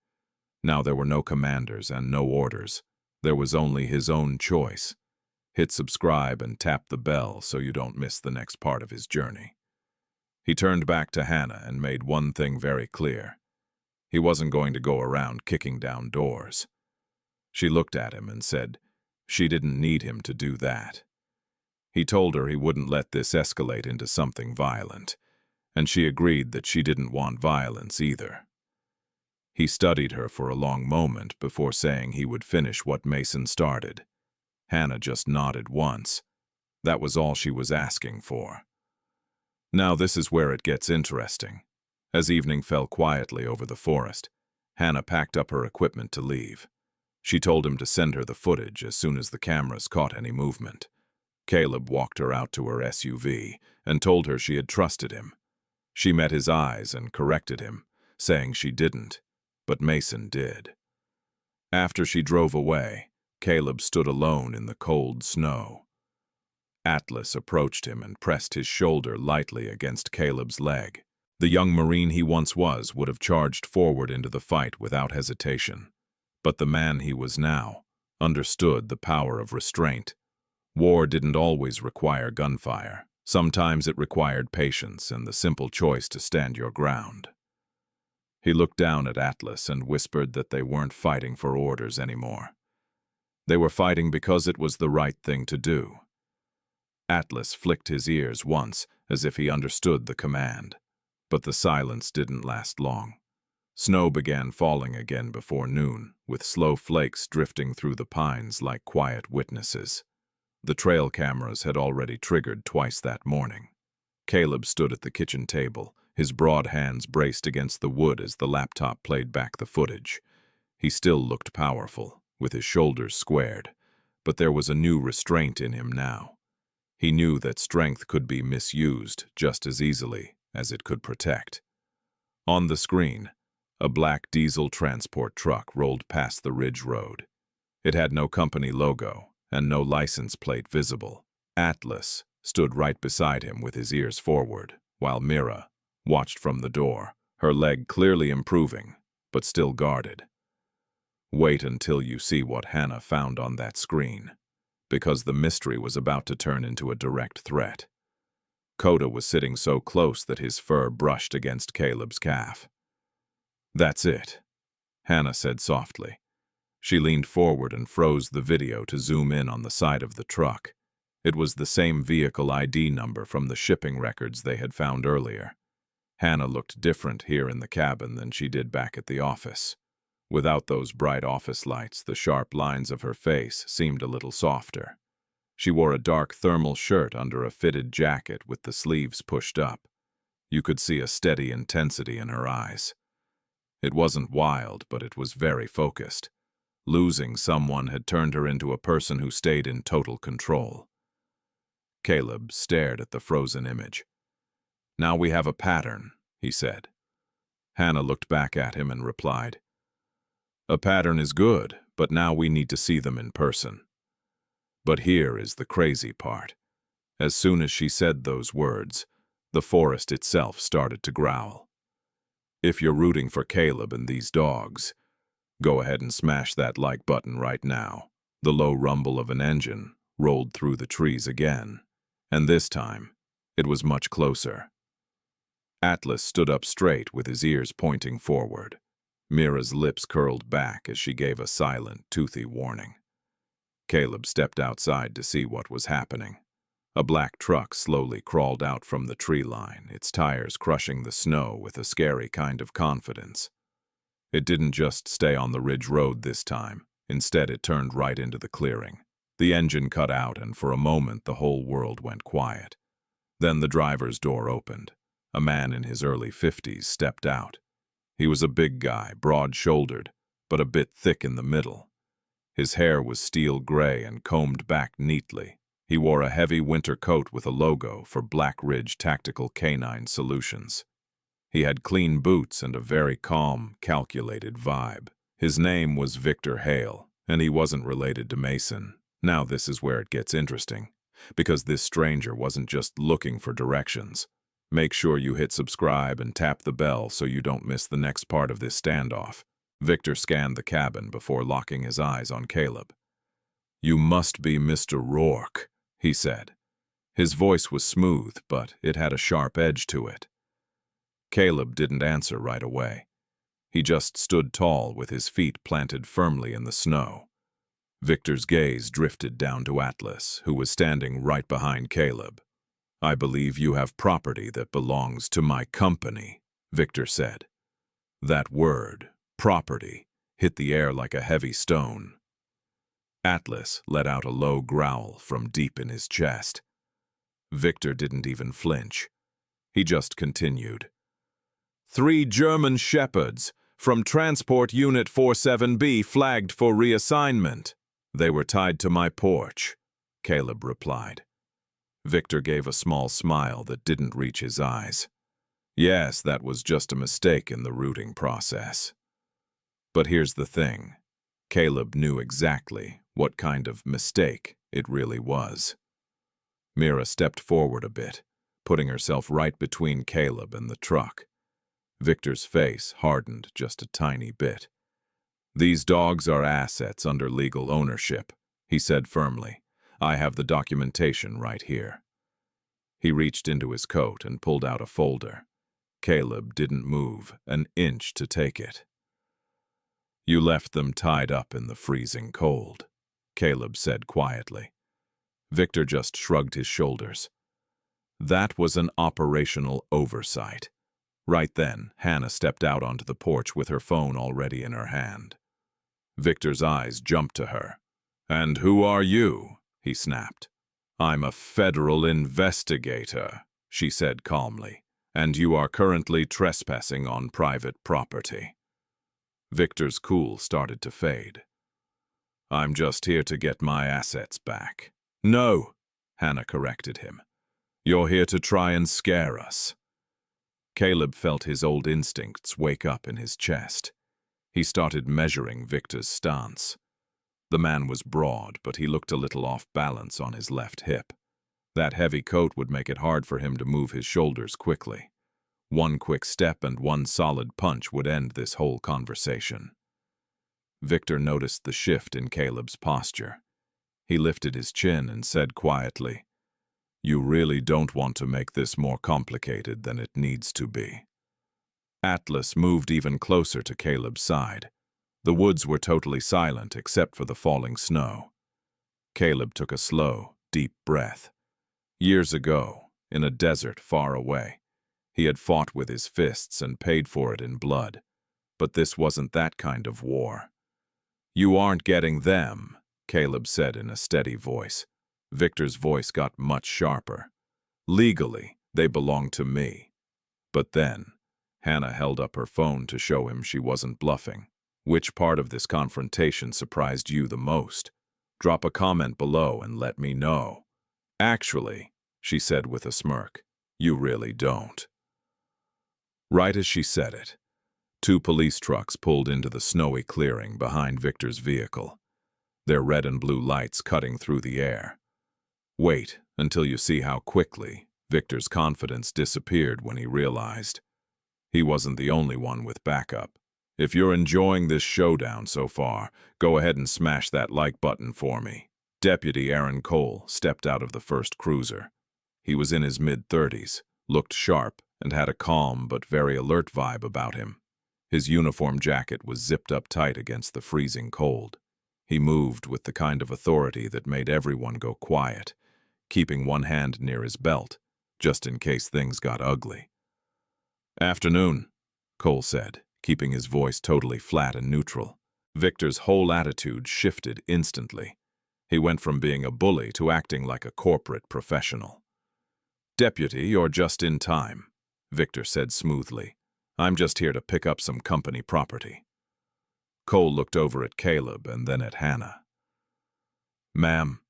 Now there were no commanders and no orders. There was only his own choice. Hit subscribe and tap the bell so you don't miss the next part of his journey. He turned back to Hannah and made one thing very clear. He wasn't going to go around kicking down doors. She looked at him and said she didn't need him to do that. He told her he wouldn't let this escalate into something violent, and she agreed that she didn't want violence either. He studied her for a long moment before saying he would finish what Mason started. Hannah just nodded once. That was all she was asking for. Now this is where it gets interesting. As evening fell quietly over the forest, Hannah packed up her equipment to leave. She told him to send her the footage as soon as the cameras caught any movement. Caleb walked her out to her SUV and told her she had trusted him. She met his eyes and corrected him, saying she didn't, but Mason did. After she drove away, Caleb stood alone in the cold snow. Atlas approached him and pressed his shoulder lightly against Caleb's leg. The young Marine he once was would have charged forward into the fight without hesitation. But the man he was now understood the power of restraint. War didn't always require gunfire. Sometimes it required patience and the simple choice to stand your ground. He looked down at Atlas and whispered that they weren't fighting for orders anymore. They were fighting because it was the right thing to do. Atlas flicked his ears once, as if he understood the command. But the silence didn't last long. Snow began falling again before noon, with slow flakes drifting through the pines like quiet witnesses. The trail cameras had already triggered twice that morning. Caleb stood at the kitchen table, his broad hands braced against the wood as the laptop played back the footage. He still looked powerful, with his shoulders squared, but there was a new restraint in him now. He knew that strength could be misused just as easily as it could protect. On the screen, a black diesel transport truck rolled past the ridge road. It had no company logo and no license plate visible. Atlas stood right beside him with his ears forward, while Mira watched from the door, her leg clearly improving, but still guarded. Wait until you see what Hannah found on that screen, because the mystery was about to turn into a direct threat. Coda was sitting so close that his fur brushed against Caleb's calf. "That's it," Hannah said softly. She leaned forward and froze the video to zoom in on the side of the truck. It was the same vehicle ID number from the shipping records they had found earlier. Hannah looked different here in the cabin than she did back at the office. Without those bright office lights, the sharp lines of her face seemed a little softer. She wore a dark thermal shirt under a fitted jacket with the sleeves pushed up. You could see a steady intensity in her eyes. It wasn't wild, but it was very focused. Losing someone had turned her into a person who stayed in total control. Caleb stared at the frozen image. "Now we have a pattern," he said. Hannah looked back at him and replied, "A pattern is good, but now we need to see them in person." But here is the crazy part. As soon as she said those words, the forest itself started to growl. If you're rooting for Caleb and these dogs, go ahead and smash that like button right now. The low rumble of an engine rolled through the trees again, and this time, it was much closer. Atlas stood up straight with his ears pointing forward. Mira's lips curled back as she gave a silent, toothy warning. Caleb stepped outside to see what was happening. A black truck slowly crawled out from the tree line, its tires crushing the snow with a scary kind of confidence. It didn't just stay on the ridge road this time. Instead, it turned right into the clearing. The engine cut out, and for a moment the whole world went quiet. Then the driver's door opened. A man in his early 50s stepped out. He was a big guy, broad-shouldered, but a bit thick in the middle. His hair was steel gray and combed back neatly. He wore a heavy winter coat with a logo for Black Ridge Tactical Canine Solutions. He had clean boots and a very calm, calculated vibe. His name was Victor Hale, and he wasn't related to Mason. Now this is where it gets interesting, because this stranger wasn't just looking for directions. Make sure you hit subscribe and tap the bell so you don't miss the next part of this standoff. Victor scanned the cabin before locking his eyes on Caleb. "You must be Mr. Rourke," he said. His voice was smooth, but it had a sharp edge to it. Caleb didn't answer right away. He just stood tall with his feet planted firmly in the snow. Victor's gaze drifted down to Atlas, who was standing right behind Caleb. "I believe you have property that belongs to my company," Victor said. That word, property, hit the air like a heavy stone. Atlas let out a low growl from deep in his chest. Victor didn't even flinch. He just continued. 3 German Shepherds from Transport Unit 47B flagged for reassignment. They were tied to my porch, Caleb replied. Victor gave a small smile that didn't reach his eyes. Yes, that was just a mistake in the routing process. But here's the thing. Caleb knew exactly what kind of mistake it really was. Mira stepped forward a bit, putting herself right between Caleb and the truck. Victor's face hardened just a tiny bit. "These dogs are assets under legal ownership," he said firmly. "I have the documentation right here." He reached into his coat and pulled out a folder. Caleb didn't move an inch to take it. "You left them tied up in the freezing cold," Caleb said quietly. Victor just shrugged his shoulders. That was an operational oversight. Right then, Hannah stepped out onto the porch with her phone already in her hand. Victor's eyes jumped to her. "And who are you?" he snapped. "I'm a federal investigator," she said calmly, "and you are currently trespassing on private property." Victor's cool started to fade. "I'm just here to get my assets back." "No," Hannah corrected him. "You're here to try and scare us." Caleb felt his old instincts wake up in his chest. He started measuring Victor's stance. The man was broad, but he looked a little off balance on his left hip. That heavy coat would make it hard for him to move his shoulders quickly. One quick step and one solid punch would end this whole conversation. Victor noticed the shift in Caleb's posture. He lifted his chin and said quietly, "You really don't want to make this more complicated than it needs to be." Atlas moved even closer to Caleb's side. The woods were totally silent except for the falling snow. Caleb took a slow, deep breath. Years ago, in a desert far away, he had fought with his fists and paid for it in blood. But this wasn't that kind of war. "You aren't getting them," Caleb said in a steady voice. Victor's voice got much sharper. "Legally, they belong to me." But then, Hannah held up her phone to show him she wasn't bluffing. "Which part of this confrontation surprised you the most? Drop a comment below and let me know." "Actually," she said with a smirk, "you really don't." Right as she said it, two police trucks pulled into the snowy clearing behind Victor's vehicle, their red and blue lights cutting through the air. Wait until you see how quickly Victor's confidence disappeared when he realized he wasn't the only one with backup. If you're enjoying this showdown so far, go ahead and smash that like button for me. Deputy Aaron Cole stepped out of the first cruiser. He was in his mid-30s, looked sharp, and had a calm but very alert vibe about him. His uniform jacket was zipped up tight against the freezing cold. He moved with the kind of authority that made everyone go quiet, keeping one hand near his belt, just in case things got ugly. "Afternoon," Cole said, keeping his voice totally flat and neutral. Victor's whole attitude shifted instantly. He went from being a bully to acting like a corporate professional. "Deputy, you're just in time," Victor said smoothly. "I'm just here to pick up some company property." Cole looked over at Caleb and then at Hannah. "Ma'am,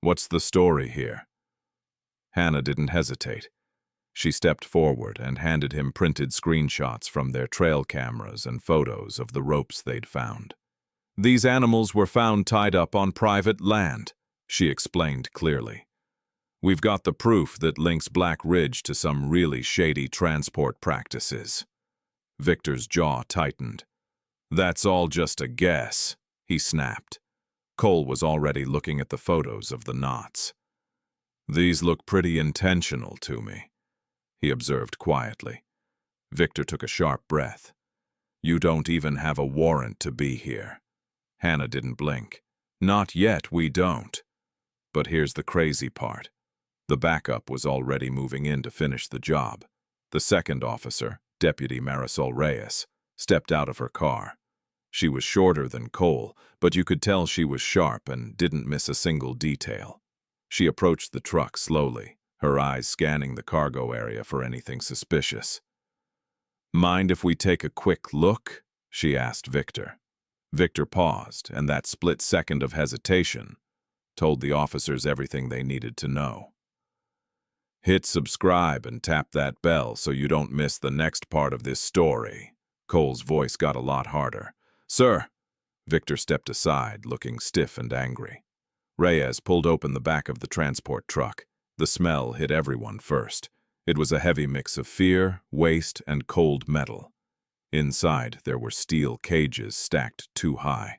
what's the story here?" Hannah didn't hesitate. She stepped forward and handed him printed screenshots from their trail cameras and photos of the ropes they'd found. "These animals were found tied up on private land," she explained clearly. "We've got the proof that links Black Ridge to some really shady transport practices." Victor's jaw tightened. "That's all just a guess," he snapped. Cole was already looking at the photos of the knots. "These look pretty intentional to me," he observed quietly. Victor took a sharp breath. "You don't even have a warrant to be here." Hannah didn't blink. "Not yet, we don't." But here's the crazy part. The backup was already moving in to finish the job. The second officer, Deputy Marisol Reyes, stepped out of her car. She was shorter than Cole, but you could tell she was sharp and didn't miss a single detail. She approached the truck slowly, her eyes scanning the cargo area for anything suspicious. "Mind if we take a quick look?" she asked Victor. Victor paused, and that split second of hesitation told the officers everything they needed to know. Hit subscribe and tap that bell so you don't miss the next part of this story. Cole's voice got a lot harder. Sir! Victor stepped aside, looking stiff and angry. Reyes pulled open the back of the transport truck. The smell hit everyone first. It was a heavy mix of fear, waste, and cold metal. Inside, there were steel cages stacked too high.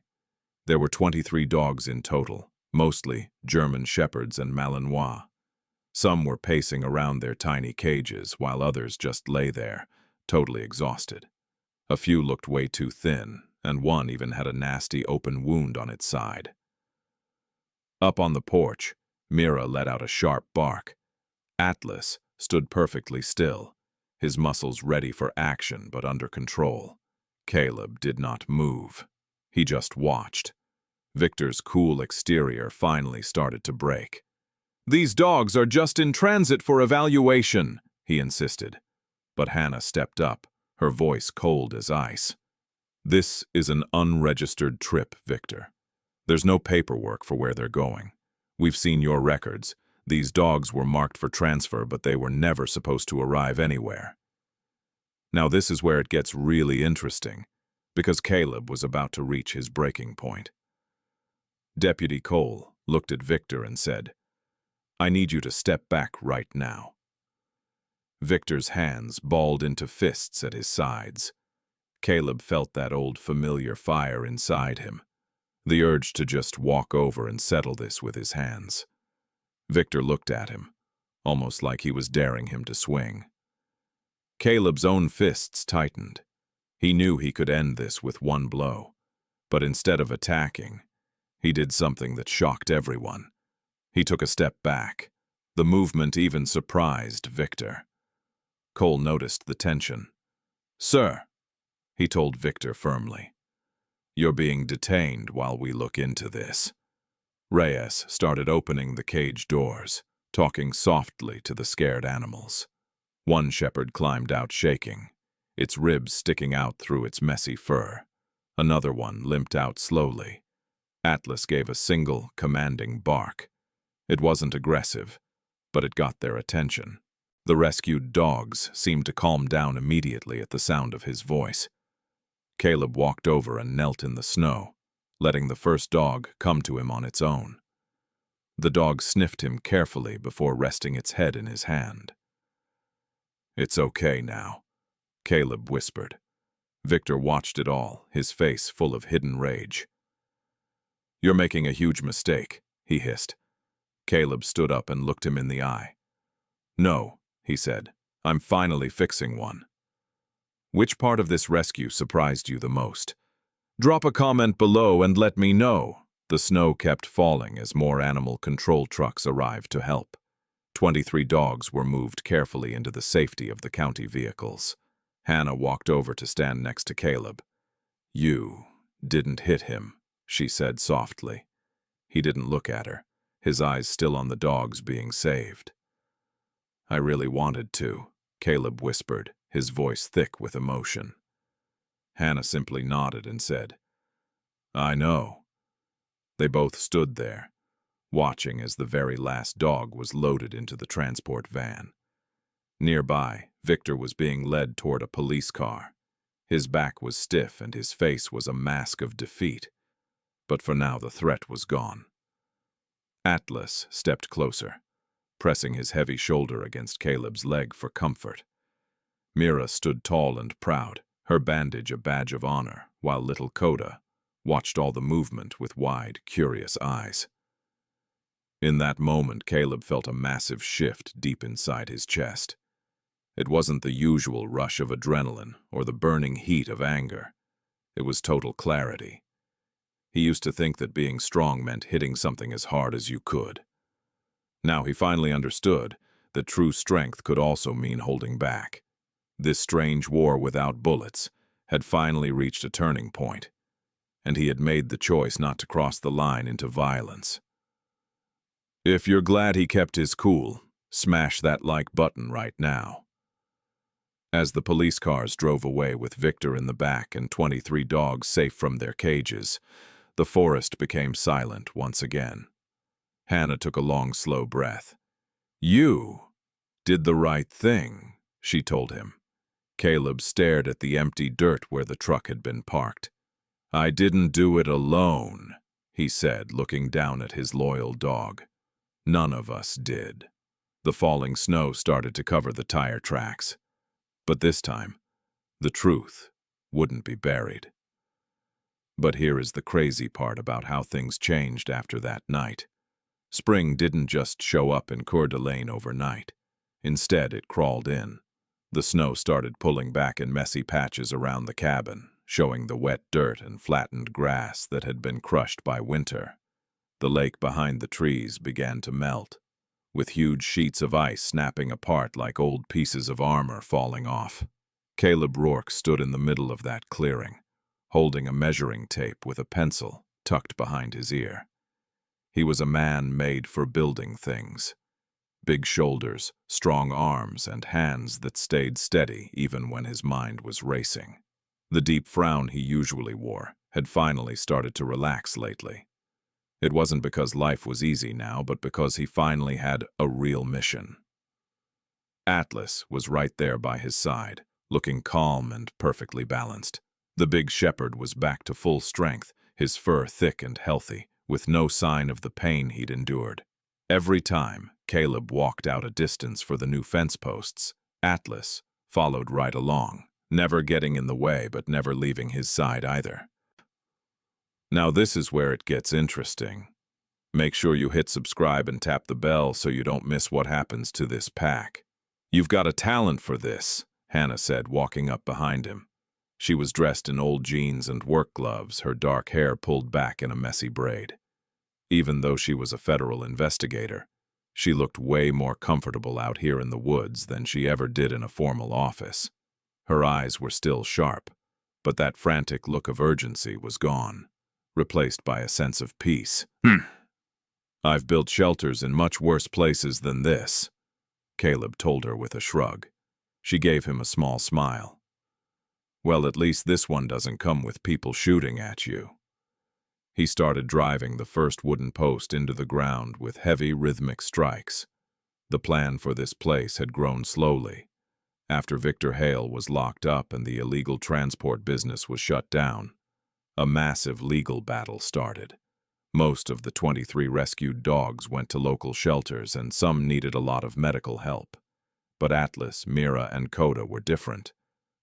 There were 23 dogs in total, mostly German Shepherds and Malinois. Some were pacing around their tiny cages, while others just lay there, totally exhausted. A few looked way too thin, and one even had a nasty open wound on its side. Up on the porch, Mira let out a sharp bark. Atlas stood perfectly still, his muscles ready for action but under control. Caleb did not move. He just watched. Victor's cool exterior finally started to break. "These dogs are just in transit for evaluation," he insisted. But Hannah stepped up, her voice cold as ice. "This is an unregistered trip, Victor. There's no paperwork for where they're going. We've seen your records. These dogs were marked for transfer, but they were never supposed to arrive anywhere." Now this is where it gets really interesting, because Caleb was about to reach his breaking point. Deputy Cole looked at Victor and said, "I need you to step back right now." Victor's hands balled into fists at his sides. Caleb felt that old familiar fire inside him, the urge to just walk over and settle this with his hands. Victor looked at him, almost like he was daring him to swing. Caleb's own fists tightened. He knew he could end this with one blow, but instead of attacking, he did something that shocked everyone. He took a step back. The movement even surprised Victor. Cole noticed the tension. "Sir," he told Victor firmly, "you're being detained while we look into this." Reyes started opening the cage doors, talking softly to the scared animals. One shepherd climbed out shaking, its ribs sticking out through its messy fur. Another one limped out slowly. Atlas gave a single, commanding bark. It wasn't aggressive, but it got their attention. The rescued dogs seemed to calm down immediately at the sound of his voice. Caleb walked over and knelt in the snow, letting the first dog come to him on its own. The dog sniffed him carefully before resting its head in his hand. "It's okay now," Caleb whispered. Victor watched it all, his face full of hidden rage. "You're making a huge mistake," he hissed. Caleb stood up and looked him in the eye. "No," he said, "I'm finally fixing one." Which part of this rescue surprised you the most? Drop a comment below and let me know. The snow kept falling as more animal control trucks arrived to help. 23 dogs were moved carefully into the safety of the county vehicles. Hannah walked over to stand next to Caleb. "You didn't hit him," she said softly. He didn't look at her, his eyes still on the dogs being saved. "I really wanted to," Caleb whispered, his voice thick with emotion. Hannah simply nodded and said, "I know." They both stood there, watching as the very last dog was loaded into the transport van. Nearby, Victor was being led toward a police car. His back was stiff and his face was a mask of defeat. But for now the threat was gone. Atlas stepped closer, pressing his heavy shoulder against Caleb's leg for comfort. Mira stood tall and proud, her bandage a badge of honor, while little Coda watched all the movement with wide, curious eyes. In that moment, Caleb felt a massive shift deep inside his chest. It wasn't the usual rush of adrenaline or the burning heat of anger. It was total clarity. He used to think that being strong meant hitting something as hard as you could. Now he finally understood that true strength could also mean holding back. This strange war without bullets had finally reached a turning point, and he had made the choice not to cross the line into violence. If you're glad he kept his cool, smash that like button right now. As the police cars drove away with Victor in the back and 23 dogs safe from their cages, the forest became silent once again. Hannah took a long, slow breath. "You Did the right thing, she told him. Caleb stared at the empty dirt where the truck had been parked. I didn't do it alone, he said, looking down at his loyal dog. None of us did. The falling snow started to cover the tire tracks. But this time, the truth wouldn't be buried. But here is the crazy part about how things changed after that night. Spring didn't just show up in Coeur d'Alene overnight. Instead, it crawled in. The snow started pulling back in messy patches around the cabin, showing the wet dirt and flattened grass that had been crushed by winter. The lake behind the trees began to melt, with huge sheets of ice snapping apart like old pieces of armor falling off. Caleb Rourke stood in the middle of that clearing, holding a measuring tape with a pencil tucked behind his ear. He was a man made for building things. Big shoulders, strong arms, and hands that stayed steady even when his mind was racing. The deep frown he usually wore had finally started to relax lately. It wasn't because life was easy now, but because he finally had a real mission. Atlas was right there by his side, looking calm and perfectly balanced. The big shepherd was back to full strength, his fur thick and healthy, with no sign of the pain he'd endured. Every time Caleb walked out a distance for the new fence posts, Atlas followed right along, never getting in the way but never leaving his side either. Now this is where it gets interesting. Make sure you hit subscribe and tap the bell so you don't miss what happens to this pack. You've got a talent for this, Hannah said, walking up behind him. She was dressed in old jeans and work gloves, her dark hair pulled back in a messy braid. Even though she was a federal investigator, she looked way more comfortable out here in the woods than she ever did in a formal office. Her eyes were still sharp, but that frantic look of urgency was gone, replaced by a sense of peace. I've built shelters in much worse places than this, Caleb told her with a shrug. She gave him a small smile. Well, at least this one doesn't come with people shooting at you. He started driving the first wooden post into the ground with heavy rhythmic strikes. The plan for this place had grown slowly. After Victor Hale was locked up and the illegal transport business was shut down, a massive legal battle started. Most of the 23 rescued dogs went to local shelters and some needed a lot of medical help. But Atlas, Mira, and Coda were different.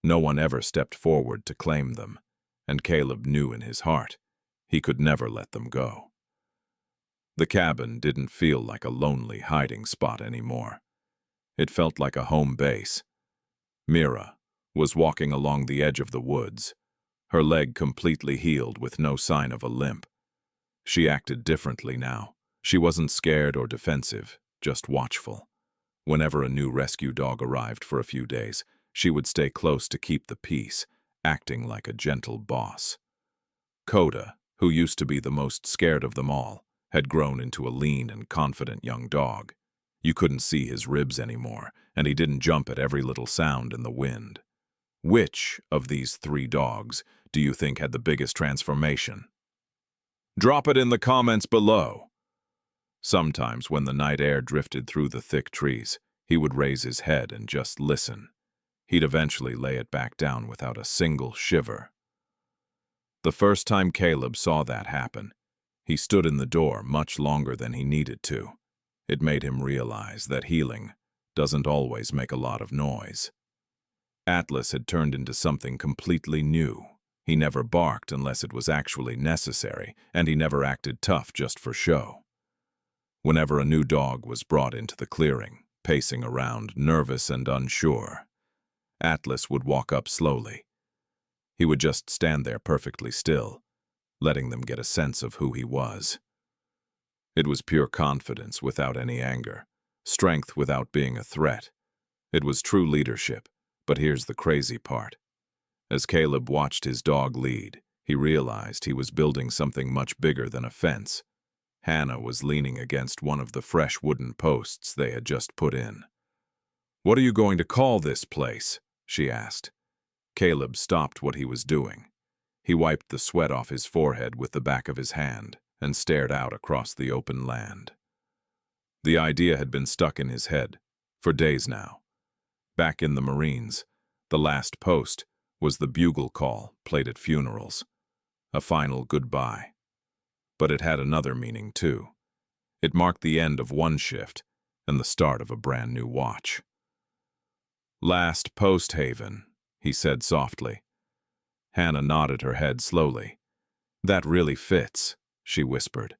No one ever stepped forward to claim them, and Caleb knew in his heart he could never let them go. The cabin didn't feel like a lonely hiding spot anymore. It felt like a home base. Mira was walking along the edge of the woods, her leg completely healed with no sign of a limp. She acted differently now. She wasn't scared or defensive, just watchful. Whenever a new rescue dog arrived for a few days, she would stay close to keep the peace, acting like a gentle boss. Coda, who used to be the most scared of them all, had grown into a lean and confident young dog. You couldn't see his ribs anymore, and he didn't jump at every little sound in the wind. Which of these 3 dogs do you think had the biggest transformation? Drop it in the comments below. Sometimes when the night air drifted through the thick trees, he would raise his head and just listen. He'd eventually lay it back down without a single shiver. The first time Caleb saw that happen, he stood in the door much longer than he needed to. It made him realize that healing doesn't always make a lot of noise. Atlas had turned into something completely new. He never barked unless it was actually necessary, and he never acted tough just for show. Whenever a new dog was brought into the clearing, pacing around, nervous and unsure, Atlas would walk up slowly. He would just stand there perfectly still, letting them get a sense of who he was. It was pure confidence without any anger, strength without being a threat. It was true leadership, but here's the crazy part. As Caleb watched his dog lead, he realized he was building something much bigger than a fence. Hannah was leaning against one of the fresh wooden posts they had just put in. "What are you going to call this place?" she asked. Caleb stopped what he was doing. He wiped the sweat off his forehead with the back of his hand and stared out across the open land. The idea had been stuck in his head For days now. Back in the Marines, the last post was the bugle call played at funerals. A final goodbye. But it had another meaning, too. It marked the end of one shift and the start of a brand new watch. "Last post, Haven," he said softly. Hannah nodded her head slowly. "That really fits," she whispered.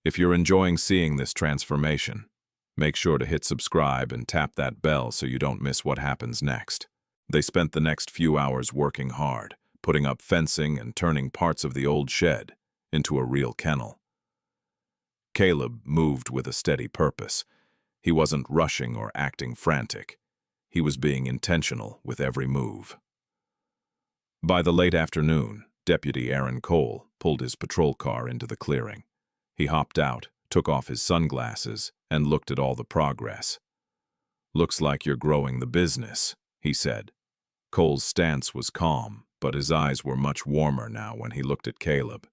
"If you're enjoying seeing this transformation, make sure to hit subscribe and tap that bell so you don't miss what happens next." They spent the next few hours working hard, putting up fencing and turning parts of the old shed into a real kennel. Caleb moved with a steady purpose. He wasn't rushing or acting frantic. He was being intentional with every move. By the late afternoon, Deputy Aaron Cole pulled his patrol car into the clearing. He hopped out, took off his sunglasses, and looked at all the progress. "Looks like you're growing the business," he said. Cole's stance was calm, but his eyes were much warmer now when he looked at Caleb.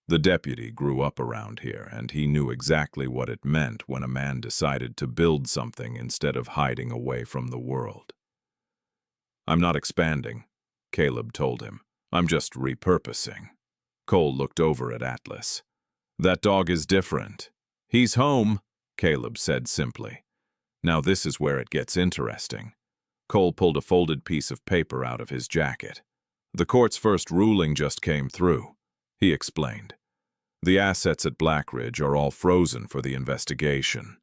The deputy grew up around here, and he knew exactly what it meant when a man decided to build something instead of hiding away from the world. "I'm not expanding," Caleb told him. "I'm just repurposing." Cole looked over at Atlas. "That dog is different." "He's home," Caleb said simply. "Now this is where it gets interesting." Cole pulled a folded piece of paper out of his jacket. "The court's first ruling just came through," he explained. "The assets at Black Ridge are all frozen for the investigation.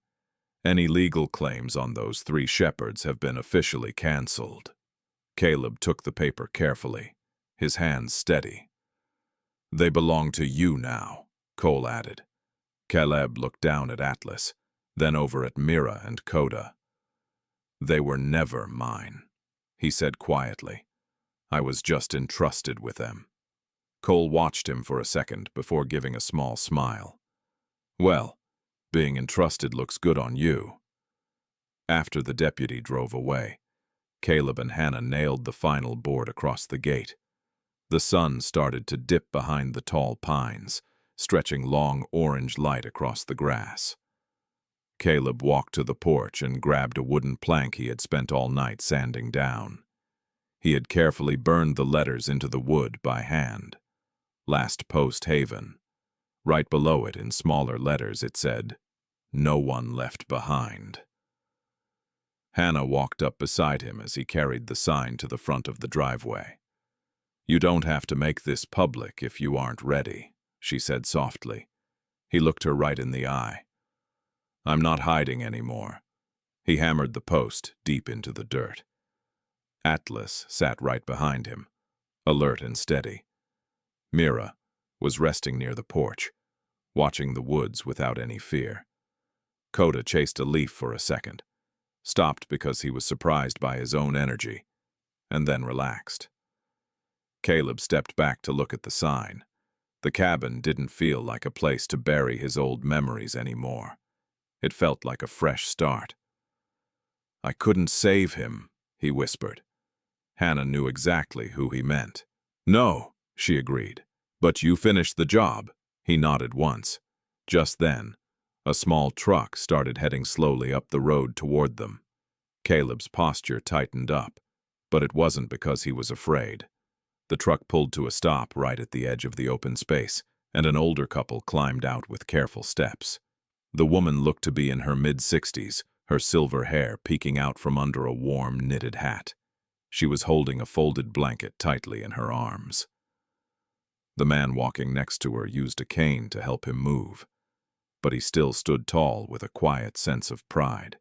Any legal claims on those 3 shepherds have been officially canceled." Caleb took the paper carefully, his hands steady. "They belong to you now," Cole added. Caleb looked down at Atlas, then over at Mira and Coda. "They were never mine," he said quietly. "I was just entrusted with them." Cole watched him for a second before giving a small smile. "Well, being entrusted looks good on you." After the deputy drove away, Caleb and Hannah nailed the final board across the gate. The sun started to dip behind the tall pines, stretching long orange light across the grass. Caleb walked to the porch and grabbed a wooden plank he had spent all night sanding down. He had carefully burned the letters into the wood by hand. "Last Post Haven." Right below it, in smaller letters, it said, "No one left behind." Hannah walked up beside him as he carried the sign to the front of the driveway. "You don't have to make this public if you aren't ready," she said softly. He looked her right in the eye. "I'm not hiding anymore." He hammered the post deep into the dirt. Atlas sat right behind him, alert and steady. Mira was resting near the porch, watching the woods without any fear. Coda chased a leaf for a second, stopped because he was surprised by his own energy, and then relaxed. Caleb stepped back to look at the sign. The cabin didn't feel like a place to bury his old memories anymore. It felt like a fresh start. "I couldn't save him," he whispered. Hannah knew exactly who he meant. "No," she agreed. "But you finished the job." He nodded once. Just then, a small truck started heading slowly up the road toward them. Caleb's posture tightened up, but it wasn't because he was afraid. The truck pulled to a stop right at the edge of the open space, and an older couple climbed out with careful steps. The woman looked to be in her mid-60s, her silver hair peeking out from under a warm, knitted hat. She was holding a folded blanket tightly in her arms. The man walking next to her used a cane to help him move, but he still stood tall with a quiet sense of pride.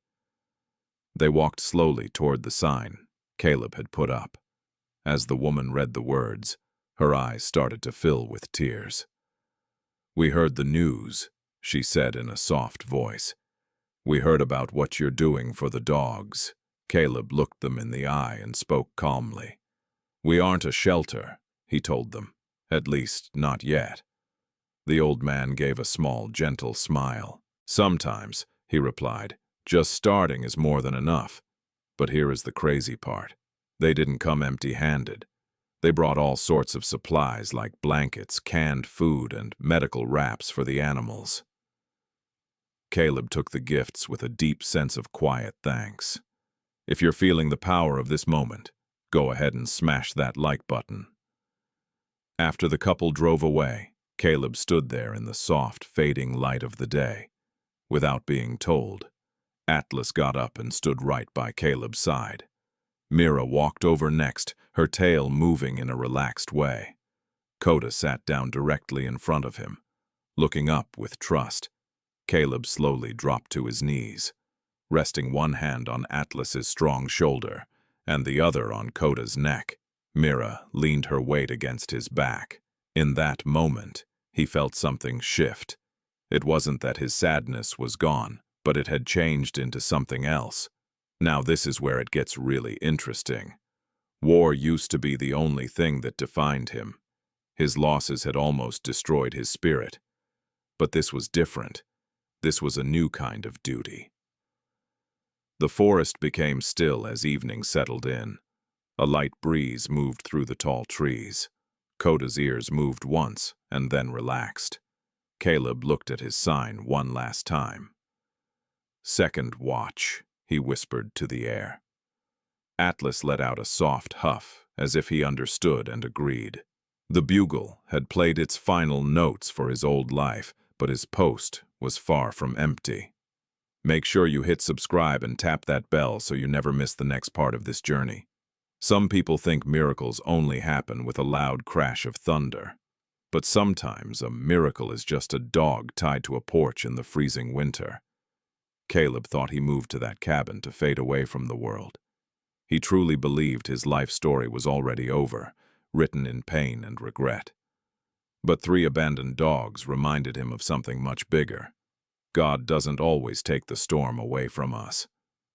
They walked slowly toward the sign Caleb had put up. As the woman read the words, her eyes started to fill with tears. "We heard the news," she said in a soft voice. "We heard about what you're doing for the dogs." Caleb looked them in the eye and spoke calmly. "We aren't a shelter," he told them. "At least, not yet." The old man gave a small, gentle smile. "Sometimes," he replied, "just starting is more than enough. But here is the crazy part. They didn't come empty-handed. They brought all sorts of supplies like blankets, canned food, and medical wraps for the animals." Caleb took the gifts with a deep sense of quiet thanks. If you're feeling the power of this moment, go ahead and smash that like button. After the couple drove away, Caleb stood there in the soft, fading light of the day. Without being told, Atlas got up and stood right by Caleb's side. Mira walked over next, her tail moving in a relaxed way. Coda sat down directly in front of him. Looking up with trust, Caleb slowly dropped to his knees, resting one hand on Atlas's strong shoulder and the other on Coda's neck. Mira leaned her weight against his back. In that moment, he felt something shift. It wasn't that his sadness was gone, but it had changed into something else. Now this is where it gets really interesting. War used to be the only thing that defined him. His losses had almost destroyed his spirit. But this was different. This was a new kind of duty. The forest became still as evening settled in. A light breeze moved through the tall trees. Coda's ears moved once and then relaxed. Caleb looked at his sign one last time. "Second watch," he whispered to the air. Atlas let out a soft huff, as if he understood and agreed. The bugle had played its final notes for his old life, but his post was far from empty. Make sure you hit subscribe and tap that bell so you never miss the next part of this journey. Some people think miracles only happen with a loud crash of thunder. But sometimes a miracle is just a dog tied to a porch in the freezing winter. Caleb thought he moved to that cabin to fade away from the world. He truly believed his life story was already over, written in pain and regret. But 3 abandoned dogs reminded him of something much bigger. God doesn't always take the storm away from us.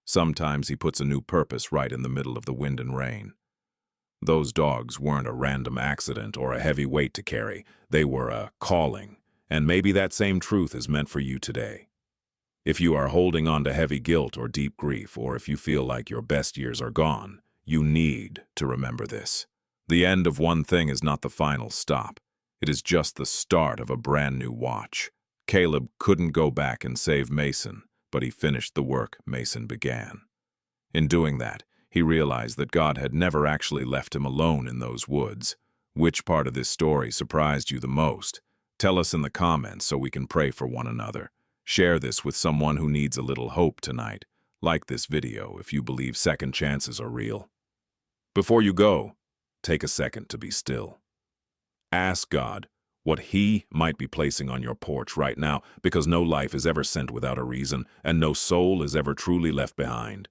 Sometimes he puts a new purpose right in the middle of the wind and rain. Those dogs weren't a random accident or a heavy weight to carry. They were a calling, and maybe that same truth is meant for you today. If you are holding on to heavy guilt or deep grief, or if you feel like your best years are gone, you need to remember this. The end of one thing is not the final stop. It is just the start of a brand new watch. Caleb couldn't go back and save Mason, but he finished the work Mason began. In doing that, he realized that God had never actually left him alone in those woods. Which part of this story surprised you the most? Tell us in the comments so we can pray for one another. Share this with someone who needs a little hope tonight. Like this video if you believe second chances are real. Before you go, take a second to be still. Ask God what He might be placing on your porch right now, because no life is ever sent without a reason, and no soul is ever truly left behind.